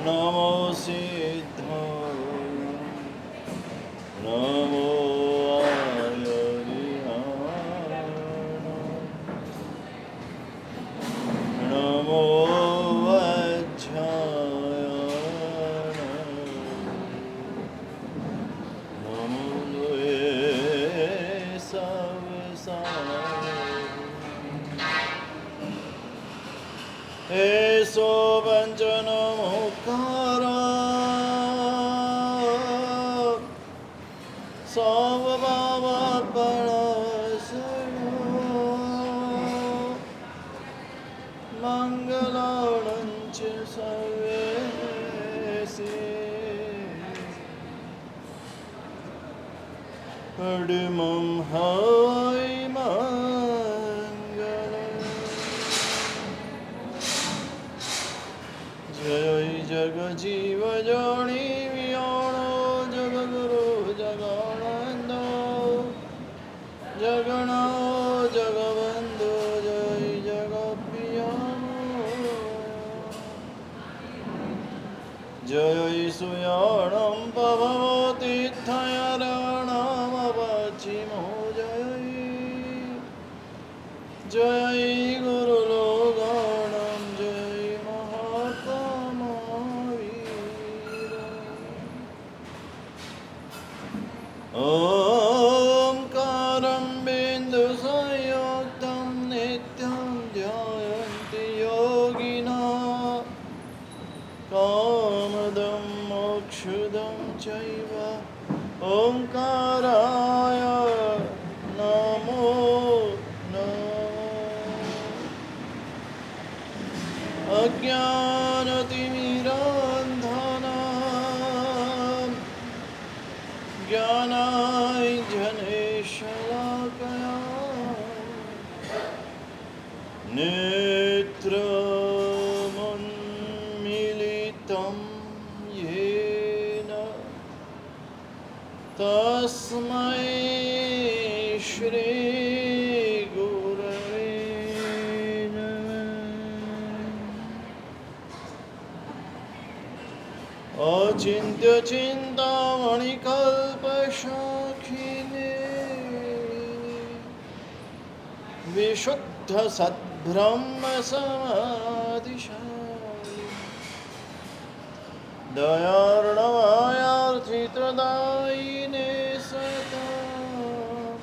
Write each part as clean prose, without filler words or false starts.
નમો સિદ્ધો નમો નમો એસો પંચન મુખાર સૌ બાબા મંગલાણંચ સર્વેસી પડમં હૈ જગજીવ જોણી વિયોણો જગગુરુ જગાનંદો જગણો જગબંધુ જય જગપિયાનો જય સુયાણમ પવતીર્થયરણમ પશ્ચિમો જય જય ગુરુલોગણમ જય ઓમકારં બિંદુ સંયુક્તં નિત્યં ધ્યાયન્તિ યોગિનઃ કામદં મોક્ષદં ચૈવ ઓમકારાય નમો નમઃ અજ્ઞાનતિમિરાન્ધનાં જ્ઞાનાંજનશલાકયા નેત્રમુન્મીલિतं યેન તસ્મૈ શ્રી ગુરવે નમઃ અચિંત્ય ચિંતામણિકલ્પશાખિને વિશુદ્ધ સદ્બ્રહ્મ સમાધિશાલિને દયાર્ણવાયાર્થિત્રદાયિને સતા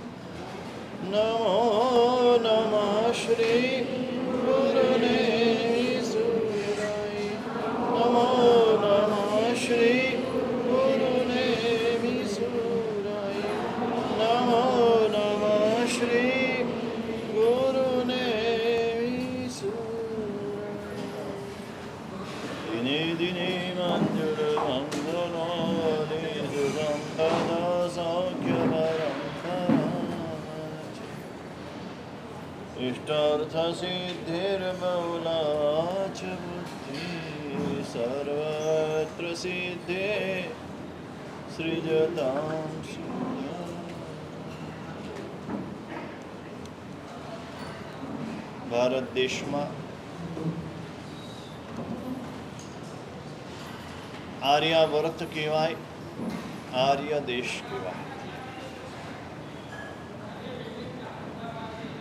નમો નમઃ શ્રી ગુરુને વિસુરાય નમો નમઃ શ્રી ગુરુને વિસુરાય નમો નમઃ શ્રી ગુરુને વિસુરાય દિને દિને મંજુર મંગલાદિ સુગંધદા સૌખ્ય પરંપરા ઇષ્ટાર્થ સિદ્ધિર્બહુલા ચ બુદ્ધિ સર્વત્ર સિદ્ધે સૃજતામ ભારત દેશમાં આર્યાવર્ત કહેવાય, આર્ય દેશ કહેવાય.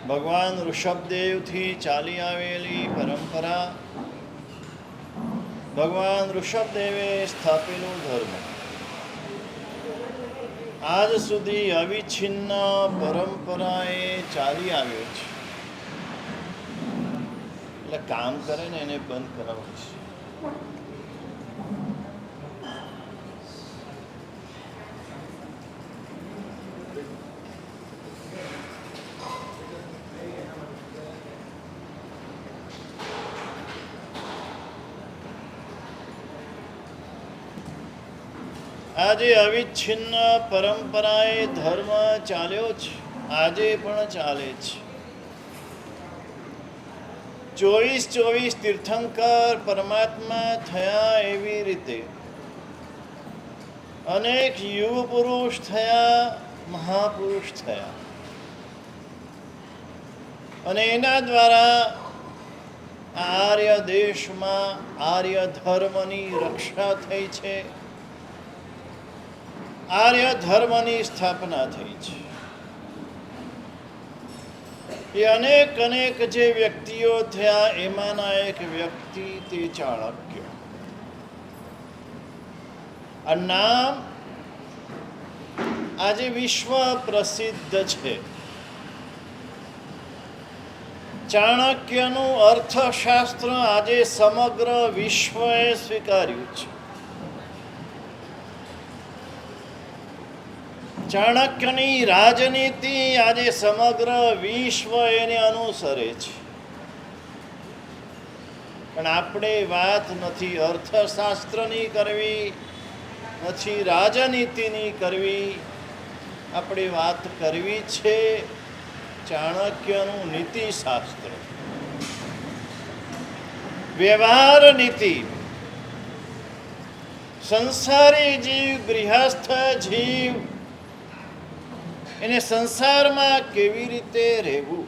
ભગવાન ઋષભદેવથી ચાલી આવેલી પરંપરા, ભગવાન ઋષભદેવે સ્થાપેલો ધર્મ આજ સુધી અવિચ્છિન્ન પરંપરાએ ચાલી આવ્યો છે. એટલે કામ કરે ને એને બંધ કરાવવું છે. આજે અવિચ્છિન્ન પરંપરાએ ધર્મ ચાલ્યો છે, આજે પણ ચાલે છે. 24 તીર્થંકર પરમાત્મા થયા, એવી રીતે અનેક યુગ પુરુષ થયા, મહાપુરુષ થયા, અને એના દ્વારા આર્ય દેશમાં આર્ય ધર્મની રક્ષા થઈ છે, આર્ય ધર્મની સ્થાપના થઈ છે. એ અનેક અનેક જે વ્યક્તિઓ થયા એમાંના એક વ્યક્તિ તે ચાણક્ય. આ નામ આજે વિશ્વ પ્રસિદ્ધ છે. ચાણક્યનું અર્થશાસ્ત્ર આજે સમગ્ર વિશ્વએ સ્વીકાર્યું છે. ચાણક્યની રાજનીતિ આજે સમગ્ર વિશ્વ એને અનુસરે છે. પણ આપણે વાત નથી અર્થશાસ્ત્રની કરવી, નથી રાજનીતિની કરવી, આપણે વાત કરવી છે ચાણક્યનું નીતિશાસ્ત્ર, વ્યવહાર નીતિ. સંસારી જીવ, ગૃહસ્થ જીવ, એને સંસારમાં કેવી રીતે રહેવું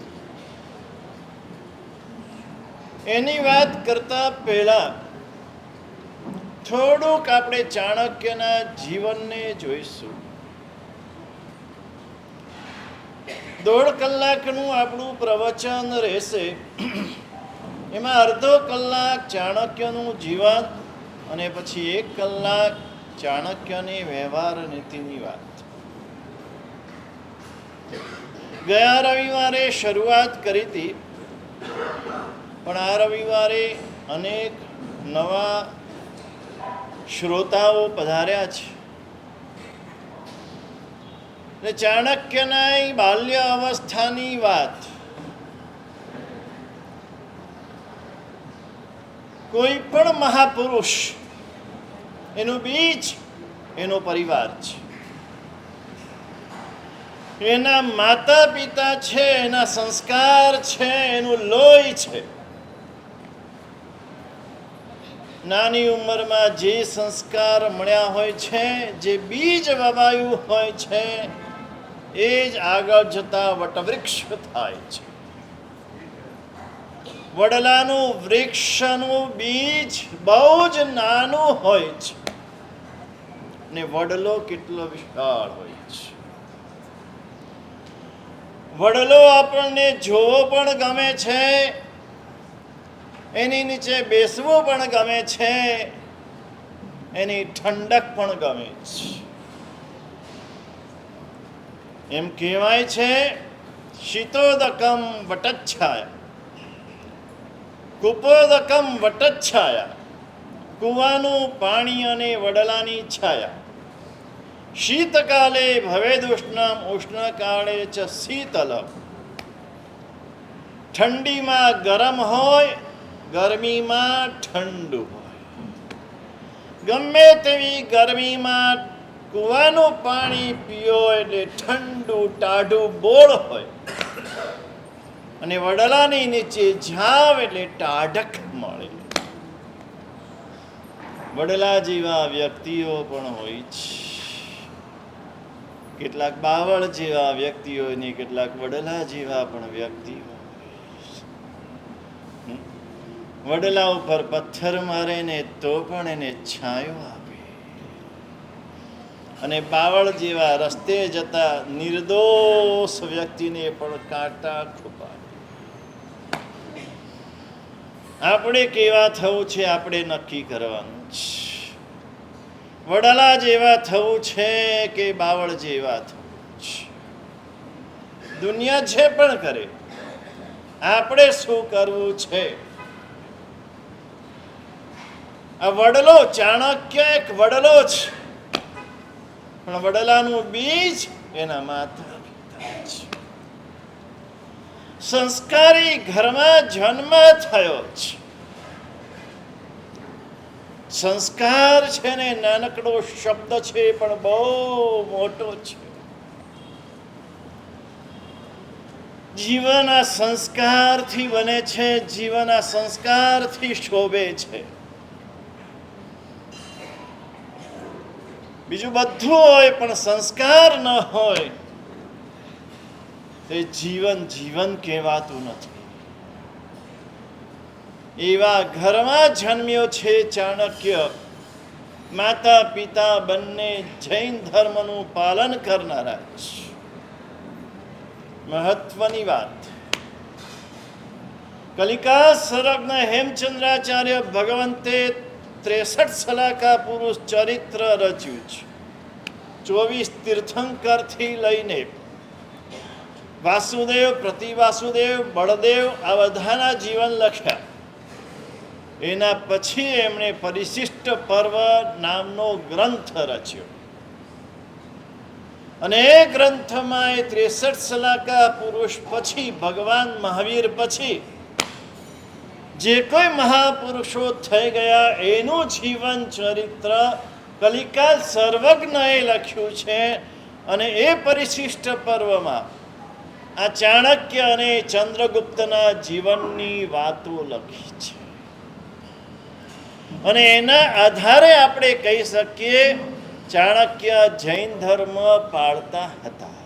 એની વાત કરતા પહેલા થોડુંક આપણે ચાણક્યના જીવનને જોઈશું. 1.5 કલાકનું આપણું પ્રવચન રહેશે. એમાં અડધો કલાક ચાણક્યનું જીવન અને પછી 1 કલાક ચાણક્યની વ્યવહાર નીતિની વાત. ગયા રવિવારે શરૂઆત કરી હતી, પણ આ રવિવારે અનેક નવા શ્રોતાઓ પધાર્યા છે. ચાણક્યના બાલ્ય અવસ્થાની વાત. કોઈ પણ મહાપુરુષ એનું બીજ એનો પરિવાર છે, એના માતા પિતા છે, એના સંસ્કાર છે, એનું લોહી છે. નાની ઉંમરમાં જે સંસ્કાર મળ્યા હોય છે, જે બીજ વવાયું હોય છે, એ જ આગળ જતા વટવૃક્ષ થાય છે. વડલાનું વૃક્ષનું બીજ બહુ જ નાનું હોય છે ને વડલો કેટલો વિશાળ હોય છે. વડલો આપણને જોવો પણ ગમે છે, એની નીચે બેસવું પણ ગમે છે, એની ઠંડક પણ ગમે છે. એમ કહેવાય છે શીતોદકમ વટચ્છાયા, કુપોદકમ વટચ્છાયા. કુવાનું પાણી અને વડલાની છાયા. શીતકાલે ભવેદુષ્ણમ ઉષ્ણકાળે ચ શીતલમ. ઠંડીમાં ગરમ હોય, ગરમીમાં ઠંડુ હોય. ગમે તેવી ગરમીમાં કુવાનું પાણી પીઓ એટલે ઠંડુ ટાઢું બોળ હોય, અને વડલાની નીચે જાવ એટલે ટાઢક મળે. વડલા જેવા વ્યક્તિઓ પણ હોય છે. કેટલાક બાવળ જેવા વ્યક્તિઓ ને કેટલાક વડલા જેવા પણ વ્યક્તિઓ. વડલા ઉપર પથ્થર મારે ને તો પણ એને છાંયો આપે, અને બાવળ જેવા રસ્તે જતા નિર્દોષ વ્યક્તિને પણ કાંટા ખૂપાડે. આપણે કેવા થવું છે આપણે નક્કી કરવાનું છે. વડલા જેવા થવું છે કે બાવળ જેવા થવું છે. દુનિયા જે પણ કરે, આપણે શું કરવું છે? આ વડલો ચાણક્ય એક વડલો છે, પણ વડલાનું બીજ એના માતા પિતા છે. સંસ્કારી ઘરમાં જન્મ થયો છે. સંસ્કાર છે ને નાનકડો શબ્દ છે, પણ બહુ મોટો છે. જીવન આ સંસ્કારથી બને છે, જીવન આ સંસ્કારથી શોભે છે. બીજું બધું હોય પણ સંસ્કાર ન હોય તે જીવન જીવન કહેવાતું નથી. એવા ઘરમાં જન્મ્યો છે ચાણક્ય. માતા પિતા બંને જૈન ધર્મનું પાલન કરનારા છે. મહત્વની વાત. કલિકા સર્વજ્ઞ હેમચંદ્રાચાર્ય ભગવંતે 63 સલાકા પુરુષ ચરિત્ર રચ્યું છે. 24 તીર્થંકરથી લઈને વાસુદેવ, પ્રતિવાસુદેવ, બળદેવ આ બધાના જીવન લખ્યા. એના પછી એમણે પરિશિષ્ટ પર્વ નામનો ગ્રંથ રચ્યો. અને એ ગ્રંથમાં એ 63 સલાકા પુરુષ પછી, ભગવાન મહાવીર પછી જે કોઈ મહાપુરુષો થઈ ગયા એનું જીવન ચરિત્ર કલિકા સર્વજ્ઞએ લખ્યું છે. અને એ પરિશિષ્ટ પર્વમાં આ ચાણક્ય અને ચંદ્રગુપ્તના જીવનની વાતો લખી છે. અને એના આધારે આપણે કહી શકીએ ચાણક્ય જૈન ધર્મ પાળતા હતા.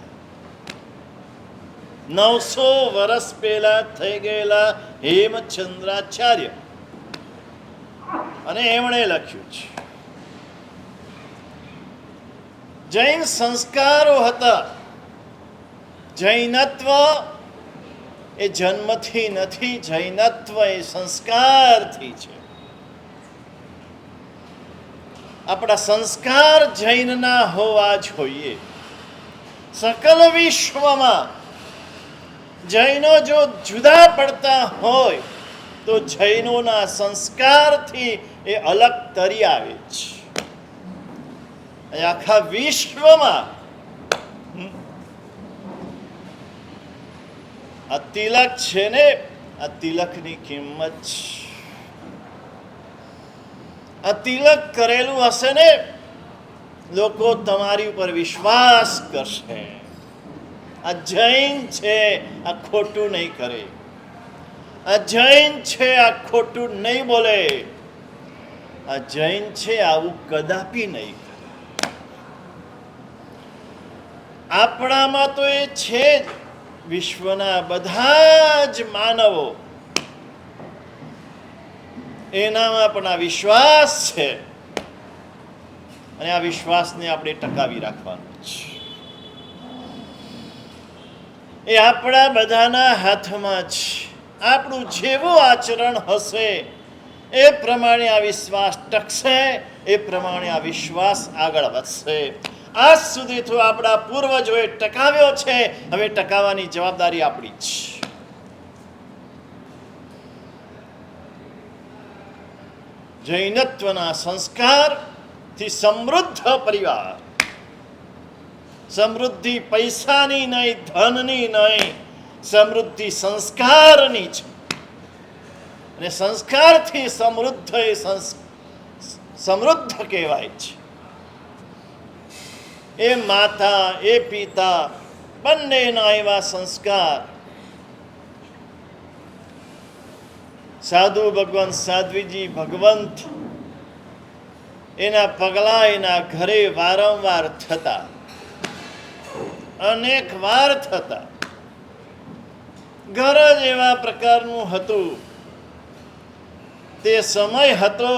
900 વર્ષ પહેલા થઈ ગયેલા હેમચંદ્રાચાર્ય, અને એમણે લખ્યું છે. જૈન સંસ્કારો હતા. જૈનત્વ એ જન્મથી નથી, જૈનત્વ એ સંસ્કારથી છે. આપણા સંસ્કાર જૈનના હોવા જોઈએ. સકલ વિશ્વમાં જૈનો જો જુદા પડતા હોય તો જૈનોના સંસ્કારથી એ અલગ તરી આવે છે. આખા વિશ્વમાં આ તિલક છે ને, આ તિલકની કિંમત છે. આ તિલક કરેલું હશે ને, લોકો તમારી ઉપર વિશ્વાસ કરશે. આ જૈન છે, આ ખોટું નહીં કરે. આ જૈન છે, આ ખોટું નહીં બોલે. આ જૈન છે, આવું કદાપી નહીં કરે. આપણામાં તો એ છે જ. વિશ્વના બધા જ માનવો એનામાં પણ આ વિશ્વાસ છે. અને આ વિશ્વાસને આપણે ટકાવી રાખવાનો છે. એ આપણા બધાના હાથમાં છે. આપણું જેવું આચરણ હશે એ પ્રમાણે આ વિશ્વાસ ટકશે, એ પ્રમાણે આ વિશ્વાસ આગળ વધશે. આજ સુધી તો આપણા પૂર્વજોએ ટકાવ્યો છે, હવે ટકાવવાની જવાબદારી આપણી છે. જૈનત્વના સંસ્કારથી સમૃદ્ધ પરિવાર. સમૃદ્ધિ પૈસાની નહીં, ધનની નહીં, સમૃદ્ધિ સંસ્કારની છે. અને સંસ્કારથી સમૃદ્ધ એ સમૃદ્ધ કહેવાય છે. એ માતા, એ પિતા બંનેના એવા સંસ્કાર. સાધુ ભગવાન સાધ્વીજી ભગવંત, એના પગલા એના ઘરે વારંવાર થતા, અનેક વાર થતા. ઘર જ એવા પ્રકારનું હતું. તે સમય હતો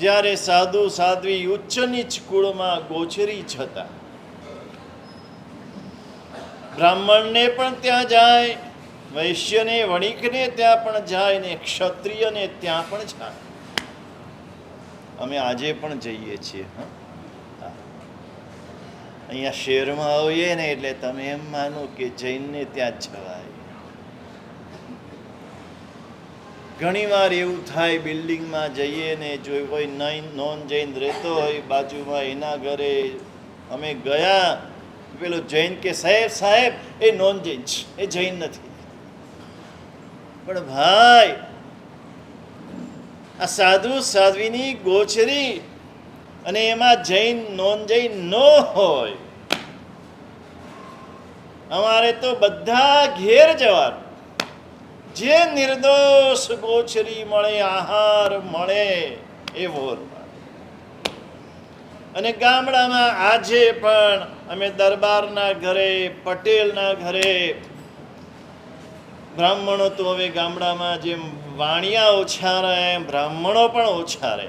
જ્યારે સાધુ સાધ્વી ઉચ્ચ નીચ કુળમાં ગોચરી જ હતા. બ્રાહ્મણને પણ ત્યાં જાય, વૈશ્યને વણિકને ત્યાં પણ જાય, ને ક્ષત્રિયને ત્યાં પણ જાય. અમે આજે પણ જઈએ છીએ. અહીંયા શહેરમાં આવીએ ને એટલે તમે એમ માનો કે જૈનને ત્યાં જ જવાય. ઘણી વાર એવું થાય, બિલ્ડિંગમાં જઈએ ને જો કોઈ નોન જૈન રહેતો હોય બાજુમાં, એના ઘરે અમે ગયા, પેલો જૈન કે સાહેબ સાહેબ એ નોન જૈન છે, એ જૈન નથી. પણ ભાઈ, આ સાધુ સાધ્વીની ગોચરી અને એમાં જૈન નોન જૈન ન હોય. અમારે તો બધા ઘેર જવાનું. જે નિર્દોષ ગોચરી મળે, આહાર મળે એવો. અને ગામડામાં આજે પણ અમે દરબારના ઘરે, પટેલના ઘરે બ્રાહ્મણો તો હવે ગામડામાં જેમ વાણિયા ઓછા રહે એમ બ્રાહ્મણો પણ ઓછા રહે.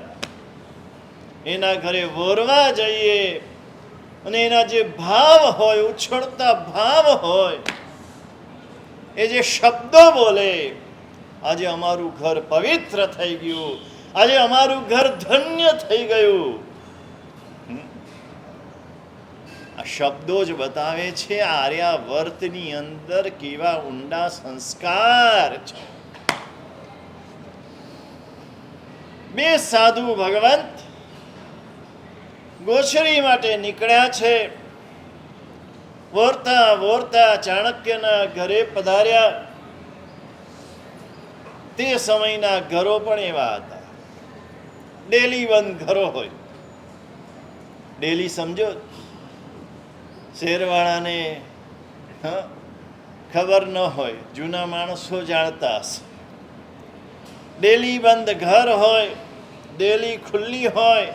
એના ઘરે વોરવા જઈએ અને એના જે ભાવ હોય, ઉછળતા ભાવ હોય, એ જે શબ્દો બોલે, આજે અમારું ઘર પવિત્ર થઈ ગયું, આજે અમારું ઘર ધન્ય થઈ ગયું. આ શબ્દો જ બતાવે છે આર્યાવર્તની અંદર કેવા ઊંડા સંસ્કાર છે. બે સાધુ ભગવંત ગોચરી માટે નીકળ્યા છે. વોરતા વોરતા ચાણક્યના ઘરે પધાર્યા. તે સમયના ઘરો પણ એવા હતા, ડેલી બંધ ઘરો હોય. ડેલી સમજો, શેરવાળાને ખબર ન હોય, જૂના માણસો જાણતા હશે. ડેલી બંધ ઘર હોય, ડેલી ખુલ્લી હોય.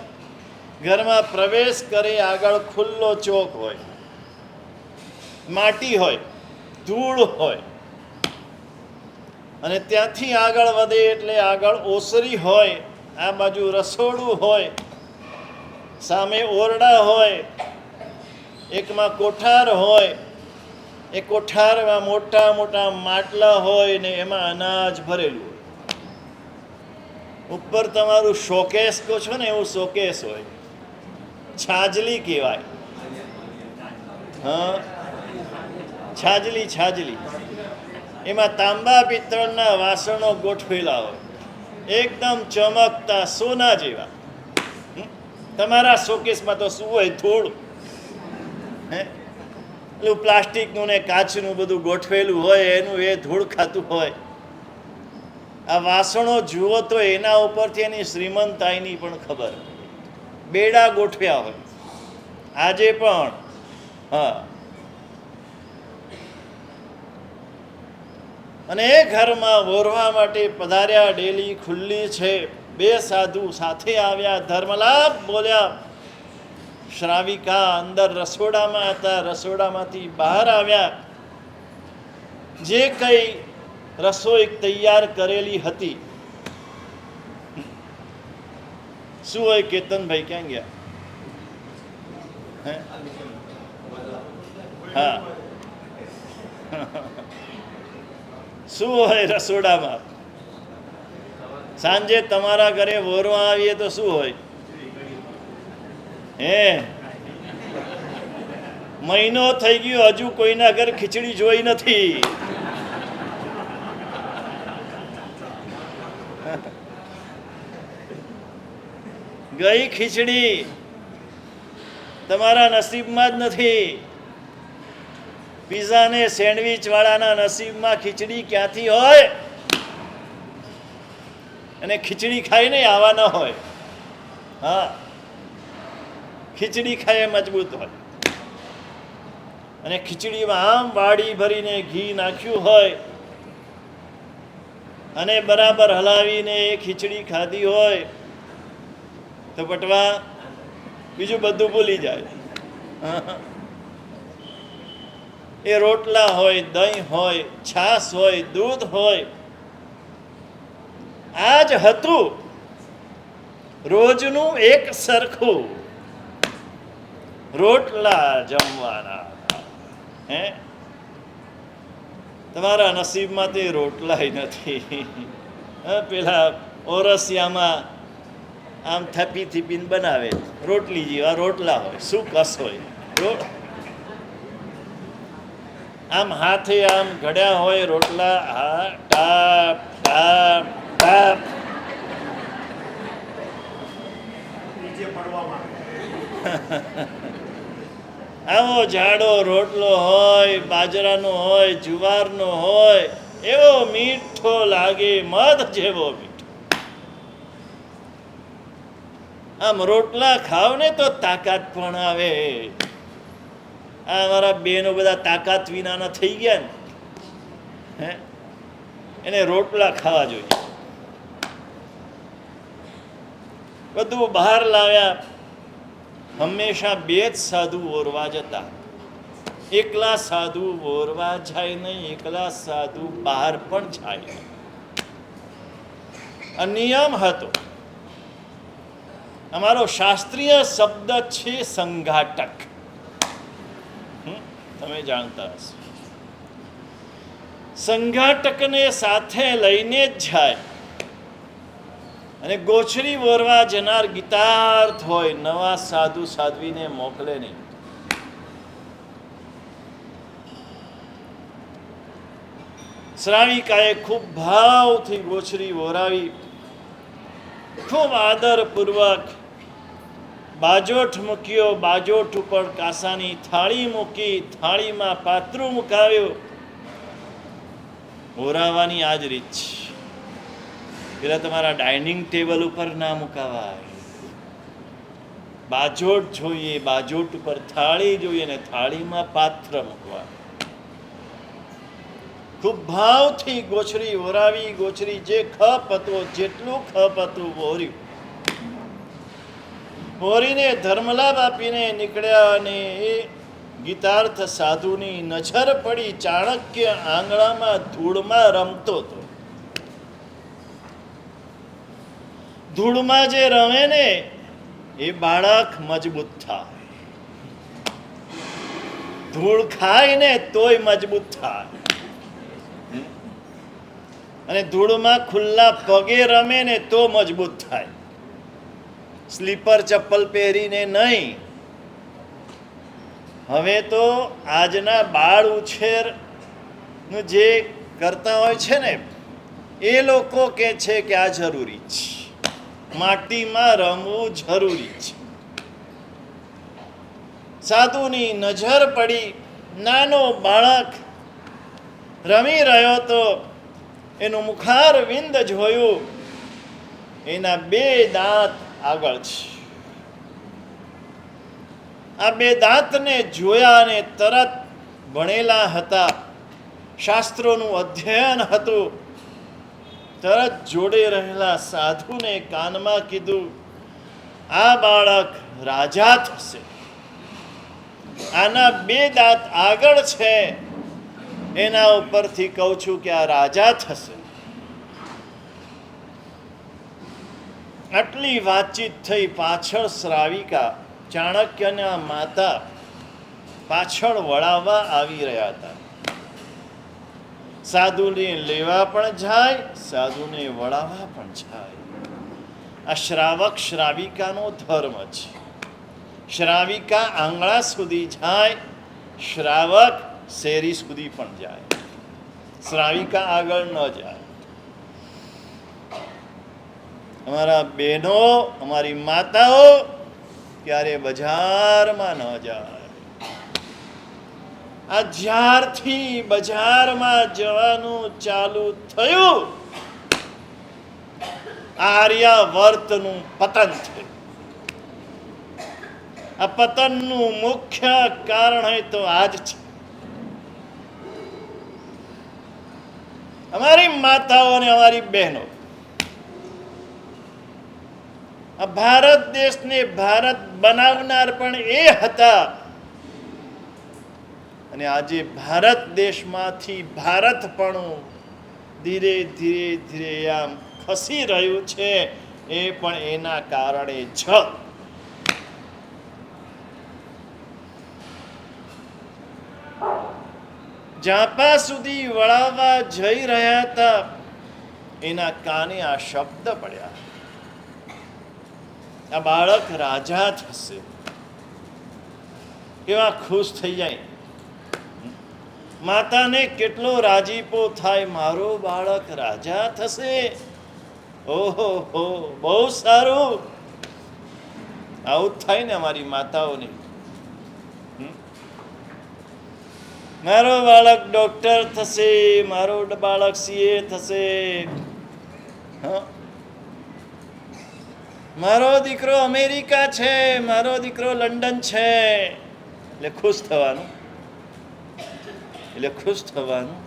ઘરમાં પ્રવેશ કરે આગળ ખુલ્લો ચોક હોય, માટી હોય, ધૂળ હોય, અને ત્યાંથી આગળ વધે એટલે આગળ ઓસરી હોય, આ બાજુ રસોડું હોય, સામે ઓરડા હોય, એકમાં કોઠાર હોય, એ કોઠારમાં મોટા મોટા માટલા હોય ને એમાં અનાજ ભરેલું હોય. ઉપર તમારું શોકેસ કહો છો ને એવું શોકેસ હોય, છાજલી કહેવાય. હા, છાજલી છાજલી. એમાં તાંબા પિત્તળના વાસણો ગોઠવેલા હોય, એકદમ ચમકતા સોના જેવા. તમારા શોકેસમાં તો શું હોય? ધૂળ. પેલું પ્લાસ્ટિકનું ને કાચનું બધું ગોઠવેલું હોય, એનું એ ધૂળ ખાતું હોય. આ વાસણો જુઓ તો એના ઉપરથી એની શ્રીમંતાઈની પણ ખબર. બેડા ગોઠવ્યા હોય આજે પણ. હા, અને એ ઘરમાં વોરવા માટે પધાર્યા. ડેલી ખુલ્લી છે. બે સાધુ સાથે આવ્યા. ધર્મલાભ બોલ્યા. શ્રાવિકા અંદર રસોડામાં હતા, રસોડામાંથી બહાર આવ્યા. જે કંઈ રસોઈ તૈયાર કરેલી હતી, શું હોય કેતનભાઈ? ક્યાં ગયા? હા, શું હોય રસોડામાં? સાંજે તમારા ઘરે વોરવા આવીએ તો શું હોય? મહિનો થઈ ગયો હજુ કોઈના ઘર ખીચડી જોઈ નથી. ગઈ ખીચડી તમારા નસીબમાં જ નથી. પીઝા ને સેન્ડવિચ વાળાના નસીબમાં ખીચડી ક્યાંથી હોય? અને ખીચડી ખાઈને આવા ન હોય. હા, ખીચડી ખાઈ મજબૂત હોય. અને ખીચડીમાં આમ વાડી ભરીને ઘી નાખ્યું હોય અને બરાબર હલાવીને એ ખીચડી ખાધી હોય તો પટવા બીજું બધું ભૂલી જાય. એ રોટલા હોય, દહીં હોય, છાશ હોય, દૂધ હોય, આ જ હતું રોજનું એક સરખું. રોટલા જમવાના. તમારા નસીબમાં તે રોટલાય નથી. પેલા ઓરસિયામાં આમ થપી થીપીને બનાવે રોટલી જેવા રોટલા હોય, શું કસ હોય. આમ હાથે આમ ઘડ્યા હોય રોટલા. હા, ટાપ ટાપ ટાપ. આવો જાડો રોટલો હોય, બાજરાનો હોય, જુવારનો હોય, એવો મીઠો લાગે, મધ જેવો મીઠો. આમ રોટલા ખાવ ને તો તાકાત પણ આવે. આ મારા બેનો બધા તાકાત વિનાના થઈ ગયા ને, એને રોટલા ખાવા જોઈએ. બધું બહાર લાવ્યા. હંમેશા બે જ સાધુ ઓરવા જતા. એકલા સાધુ વોરવા જાય નહીં, એકલા સાધુ બહાર પણ જાય નહીં. આ નિયમ હતો. અમારો શાસ્ત્રીય શબ્દ છે સંઘાટક. તમે જાણતા હશો. સંઘાટકને સાથે લઈને જ જાય. અને ગોચરી વોરવા જનાર ગીતાર્થ હોય, નવા સાધુ સાધ્વીને મોકલે નહીં. શ્રાવિકાએ ખૂબ ભાવથી ગોચરી વોરાવી, ખૂબ આદરપૂર્વક બાજોઠ મૂક્યો. બાજોઠ ઉપર કાસાની થાળી મૂકી, થાળીમાં પાત્રું મુકાવ્યું. વોરાવાની આ જ રીત છે. પેલા તમારા ડાઇનિંગ ટેબલ ઉપર ના મુકાવાય. બાજોઠ જોઈએ, બાજોઠ ઉપર થાળી જોઈએ, ને થાળીમાં પાત્ર મૂકવા. ખૂબ ભાવથી ગોચરી વોરાવી. ગોચરી જે ખપ હતો, જેટલું ખપ હતું વોર્યું. વોરીને ધર્મલાભ આપીને નીકળ્યા. અને એ ગીતાર્થ સાધુની નજર પડી. ચાણક્ય આંગણામાં ધૂળમાં રમતો હતો. ધૂળમાં જે રમે ને એ બાળક મજબૂત થાય. ધૂળ ખાય ને તોય મજબૂત થાય. અને ધૂળમાં ખુલ્લા પગે રમે ને તો મજબૂત થાય. સ્લીપર ચપ્પલ પહેરીને નહીં. હવે તો આજના બાળ ઉછેરનું જે કરતા હોય છે ને, એ લોકો કહે છે કે આ જરૂરી છે, માટીમાં રમવું જરૂરી છે. સાધુની નજર પડી. નાનો બાળક રમી રહ્યો તો એનું મુખારવિંદ જોયું. એના બે દાંત આગળ છે. આ બે દાંતને જોયા અને તરત ભણેલા હતા, શાસ્ત્રોનું અધ્યયન હતું. તરત જોડે રહેલા સાધુને કાનમાં કીધું, આ બાળક રાજા થશે. આના બે દાંત આગળ છે, એના ઉપરથી કહું છું કે આ રાજા થશે. આટલી વાતચીત થઈ. પાછળ શ્રાવિકા, ચાણક્યના માતા, પાછળ વળાવવા આવી રહ્યા હતા. સાધુને લેવા પણ જાય, સાધુને વળાવવા પણ જાય. આ શ્રાવક શ્રાવિકાનો ધર્મ છે. શ્રાવિકા આંગણા સુધી જાય, શ્રાવક શેરી સુધી પણ જાય. શ્રાવિકા આગળ ન જાય. અમારા બહેનો, અમારી માતાઓ ક્યારે બજારમાં ન જાય. આ જ્યારથી બજારમાં જવાનું ચાલુ થયું, આર્યાવર્તનું પતન થયું. આ પતનનું મુખ્ય કારણ તો આજ છે. અમારી માતાઓ અને અમારી બહેનો આ ભારત દેશને ભારત બનાવનાર પણ એ હતા. અને આજે ભારત દેશમાંથી ભારતપણું ધીરે ધીરે ધીરે આમ ખસી રહ્યું છે. એ પણ એના કારણે જ. જાપા સુધી વળાવવા જઈ રહ્યા હતા, એના કાને આ શબ્દ પડ્યા, આ બાળક રાજા થશે. કેવા ખુશ થઈ જાય. માતાને કેટલો રાજીપો થાય, મારો બાળક રાજા થશે. ઓહો હો, બહુ સારું. આવું થાય ને અમારી માતાઓને. મારો બાળક ડોક્ટર થશે, મારો બાળક સીએ થશે, મારો દીકરો અમેરિકા છે, મારો દીકરો લંડન છે. એટલે ખુશ થવાનું. એટલે ખુશ થવાનું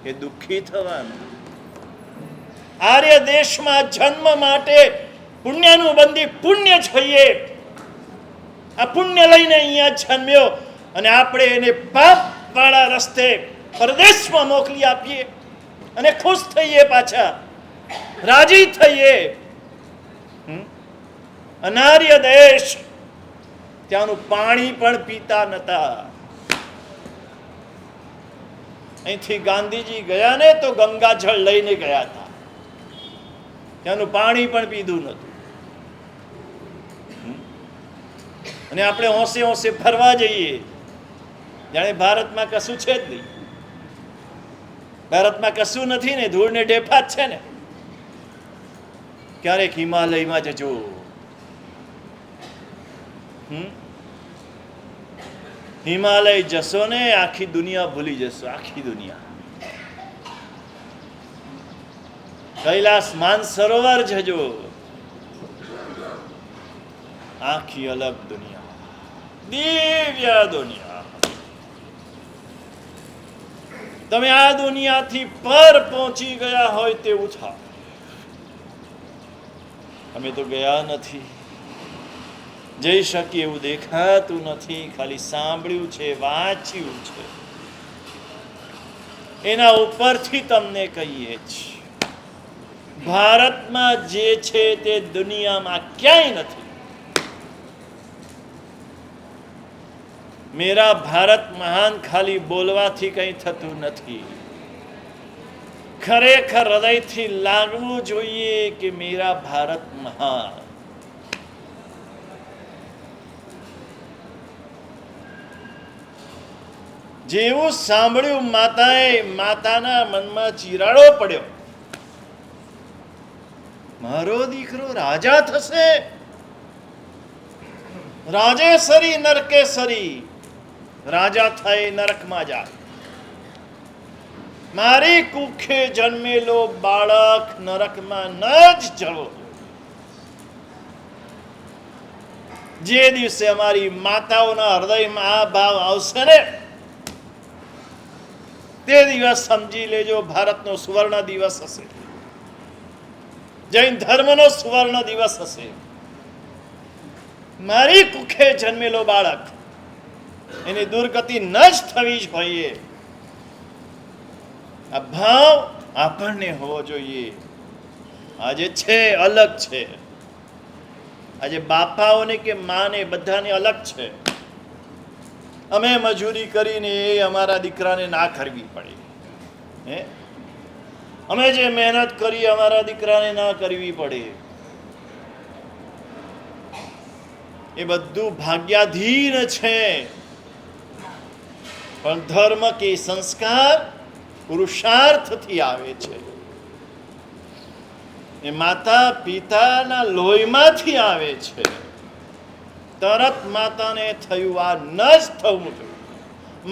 કે દુઃખી થવાનું? આર્ય દેશમાં જન્મ માટે પુણ્યનું બંધી પુણ્ય જોઈએ. આ પુણ્ય લઈને અહીંયા જન્મ્યો. અને આપણે એને પાપવાળા રસ્તે પરદેશમાં મોકલી આપીએ અને ખુશ થઈએ, પાછા રાજી થઈએ. અનાર્ય દેશ, ત્યાંનું પાણી પણ પીતા નતા. અહીંથી ગાંધીજી ગયા ને તો ગંગાજળ લઈને ગયા હતા, ત્યાંનું પાણી પણ પીધું નતું. અને આપણે હોંશે હોંશે ફરવા જઈએ જાણે ભારતમાં કશું છે જ નહીં. ભારતમાં કશું નથી ને, ધૂળ ને ઢેફા જ છે ને. ક્યારેક હિમાલયમાં જજો, હિમાલય જશો ને આખી દુનિયા ભૂલી જશો, આખી દુનિયા. કૈલાસ માનસરોવર જજો, આખી અલગ દુનિયા, દિવ્ય દુનિયા. તમે આ દુનિયાથી પર પહોંચી ગયા હોય તેવું થાય. અમે તો ગયા નથી, જઈ શકીએ એવું દેખાતું નથી, ખાલી સાંભળ્યું છે, વાંચ્યું છે. એના ઉપરથી તમને કહીએ છીએ, ભારતમાં જે છે તે દુનિયામાં ક્યાંય નથી. મેરા ભારત મહાન ખાલી બોલવાથી કંઈ થતું નથી. ખરેખર હૃદયથી લાગવું જોઈએ કે મેરા ભારત મહાન. જેવું સાંભળ્યું માતાના મનમાં ચિરાડો પડ્યો, મારો દીકરો રાજા થશે, રાજેશ્વરી નરકેશ્વરી, રાજા થઈ નરકમાં જાય. મારી કુખે જન્મેલો બાળક નરકમાં ન જ જવો. જે દિવસે અમારી માતાઓના હૃદયમાં આ ભાવ આવશે ને, તે દિવસ સમજી લેજો ભારતનો સુવર્ણ દિવસ હશે, જૈન ધર્મનો સુવર્ણ દિવસ હશે. મારી કુખે જન્મેલો બાળક, એની દુર્ગતિ ન જ થવી જ જોઈએ. આ ભાવ આપણને હોવો જોઈએ. આજે છે અલગ છે, આજે બાપાઓને કે માને બધાને અલગ છે. અમે મજૂરી કરીને એ અમારા દીકરાને ના કરવી પડે, હે, અમે જે મહેનત કરી અમારા દીકરાને ના કરવી પડે. એ બધું ભાગ્યાધીન છે. પણ ધર્મ કે સંસ્કાર પુરુષાર્થથી આવે છે. એ માતા પિતાના લોહીમાંથી આવે છે. તરત માતાને થયું આ ન જ થવું જોઈએ,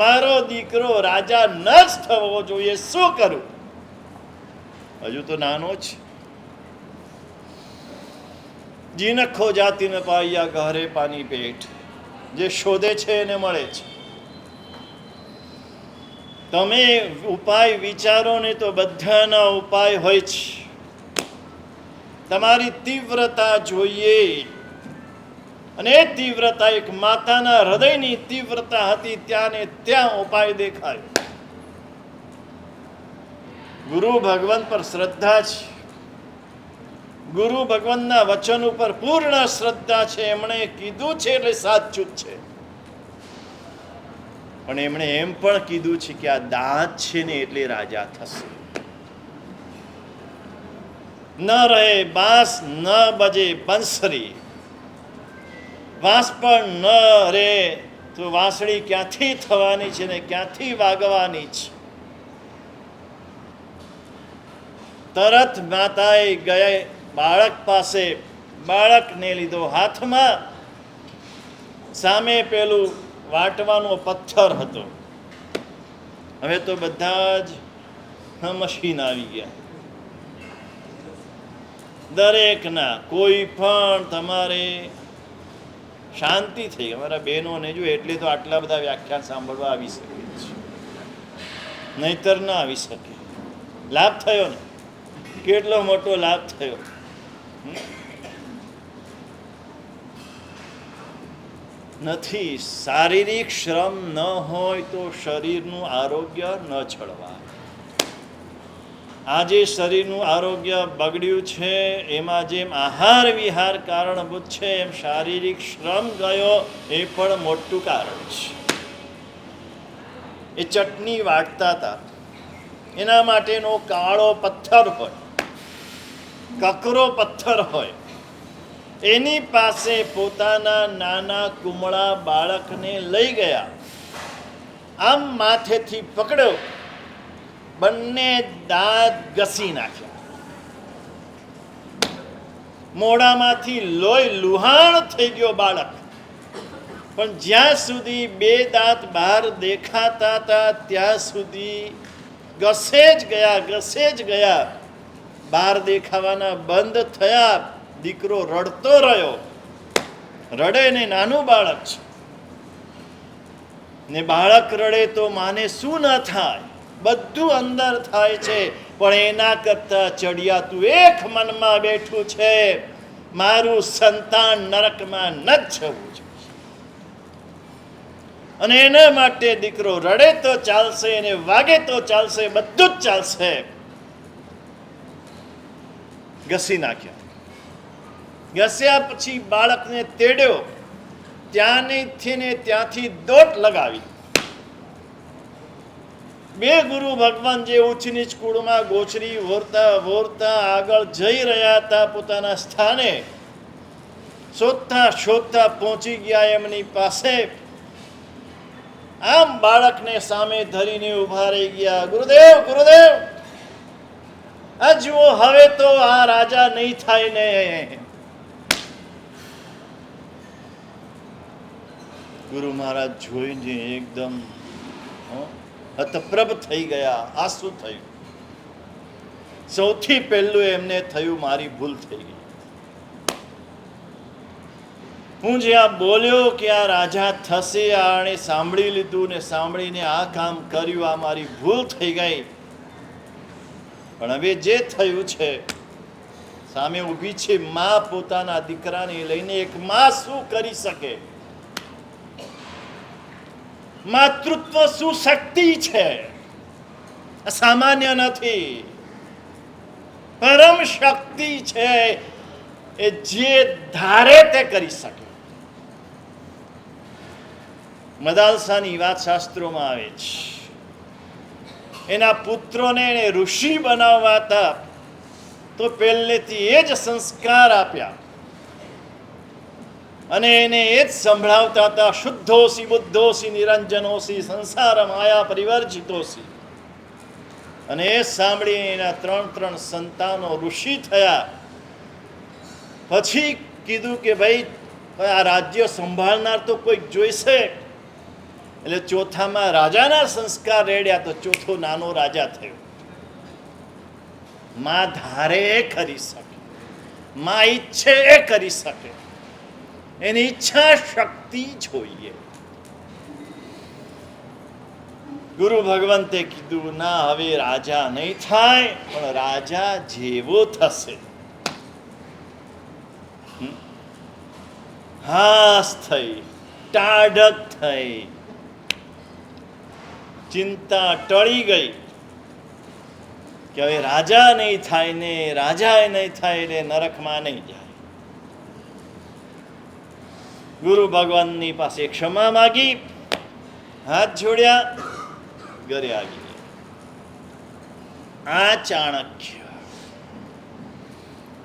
મારો દીકરો રાજા ન જ થવો જોઈએ, શું કરું? હજુ તો નાનો છે. જીનખો જાતિને પાયા ગહરે પાની પેટ, જે શોધે છે એને મળે છે. તમે ઉપાય વિચારો ને તો બધાના ઉપાય હોય છે. તમારી તીવ્રતા જોઈએ, અને એ તીવ્રતા એક માતાના હૃદયની તીવ્રતા હતી. ત્યાં ને ત્યાં ઉપાય દેખાયો. ગુરુ ભગવાન પર શ્રદ્ધા છે, ગુરુ ભગવાનના વચન ઉપર પૂર્ણ શ્રદ્ધા છે. એમણે કીધું છે એટલે સાચું જ છે. પણ એમણે એમ પણ કીધું છે કે આ દાંત છે ને એટલે રાજા થશે. ન રહે બાંસ ન બજે બંસરી, વાંસ પણ ન રહે તો વાંસળી ક્યાંથી થવાની છે ને ક્યાંથી વાગવાની છે? તરત માતાએ ગયા બાળક પાસે, બાળકને લીધો હાથમાં. સામે પેલું વાટવાનો પથ્થર હતો. હવે તો બધા જ મશીન આવી ગયા. દરેકના કોઈ પણ તમારે શાંતિ થઈ. અમારા બહેનોને જો એટલે તો આટલા બધા વ્યાખ્યાન સાંભળવા આવી શકે છે, નહીતર ના આવી શકે. લાભ થયો ને, કેટલો મોટો લાભ થયો. નથી. શારીરિક શ્રમ ન હોય તો શરીરનું આરોગ્ય ન જળવાય. આજે શરીરનું આરોગ્ય બગડ્યું છે, એમાં જેમ આહાર વિહાર કારણભૂત છે, એમ શારીરિક શ્રમ ગયો એ પણ મોટું કારણ છે. એ ચટણી વાટતા હતા, એના માટેનો કાળો પથ્થર હોય, કકરો પથ્થર હોય, એની પાસે પોતાના નાના કુમળા બાળકને લઈ ગયા. આમ માથેથી પકડ્યો, બંને દાંત ઘસી નાખ્યા, મોઢામાંથી લોહી લુહાણ થઈ ગયો બાળક. પણ જ્યાં સુધી બે દાંત બહાર દેખાતા હતા ત્યાં સુધી ઘસે જ ગયા. બહાર દેખાવાના બંધ થયા, દીકરો રડતો રહ્યો. રડે ને નાનું બાળક છે ને, બાળક રડે તો માને શું ન થાય, બધું અંદર થાય છે. પણ એના કરતા ચડિયાતું એક મનમાં બેઠું છે, મારું સંતાન નરકમાં ન જવું છે. અને એના માટે દીકરો રડે તો ચાલશે, એને વાગે તો ચાલશે, બધું જ ચાલશે. ઘસી નાખ્યા. ઘસ્યા પછી બાળકને તેડ્યો, ત્યાંથી દોટ લગાવી. બે ગુરુ ભગવાન જે ઊંચ નીચ કુળમાં ગોચરી વોરતા આગળ જઈ રહ્યા હતા પોતાના સ્થાને, શોધતા પહોંચી ગયા એમની પાસે. આમ બાળકને સામે ધરીને ઉભા રહી ગયા. ગુરુદેવ, આ જુઓ, હવે તો આ રાજા નહીં થાય ને. ગુરુ મહારાજ જોઈને એકદમ હતપ્રભ થઈ ગયા, આંસુ થયું. સૌથી પહેલું એમને થયું, મારી ભૂલ થઈ ગઈ. હું જ્યાં બોલ્યો કે આ રાજા થશે, આણે સાંભળી લીધું ને સાંભળીને આ કામ કર્યું, આ મારી ભૂલ થઈ ગઈ. પણ હવે જે થયું છે, સામે ઊભી છે માં, પોતાના દીકરાને લઈને. એક માં શું કરી શકે? માતૃત્વ શું શક્તિ છે, સામાન્ય નથી, પરમ શક્તિ છે. એ જે ધારે તે કરી શકે. મદાલસાની વાત શાસ્ત્રોમાં આવે છે. એના પુત્રોને એને ઋષિ બનાવવા હતા તો પહેલેથી એ જ સંસ્કાર આપ્યા અને એને એ જ સંભળાવતા હતા, શુદ્ધોસી બુદ્ધોસી નિરંજનોસી સંસાર માયા પરિવર્જિતોસી. અને એ સાંભળીને એના 3 સંતાનો ઋષિ થયા. પછી કીધું કે ભાઈ આ રાજ્ય સંભાળનાર તો કોઈક જોઈશે. એટલે ચોથામાં રાજાના સંસ્કાર રેડ્યા તો ચોથો નાનો રાજા થયો. માં ધારે એ કરી શકે, માં ઈચ્છે એ કરી શકે. એની ઈચ્છા શક્તિ જોઈએ. ગુરુ ભગવંતે કીધું, ના, હવે રાજા નહીં થાય, પણ રાજા જેવો થશે. હાસ થઈ, ટાઢક થઈ, ચિંતા ટળી ગઈ કે હવે રાજા નહીં થાય ને, રાજા નહીં થાય એટલે નરકમાં નહીં જાય. ગુરુ ભગવાનની પાસે ક્ષમા માગી, હાથ જોડ્યા, ઘરે આવી ગયા.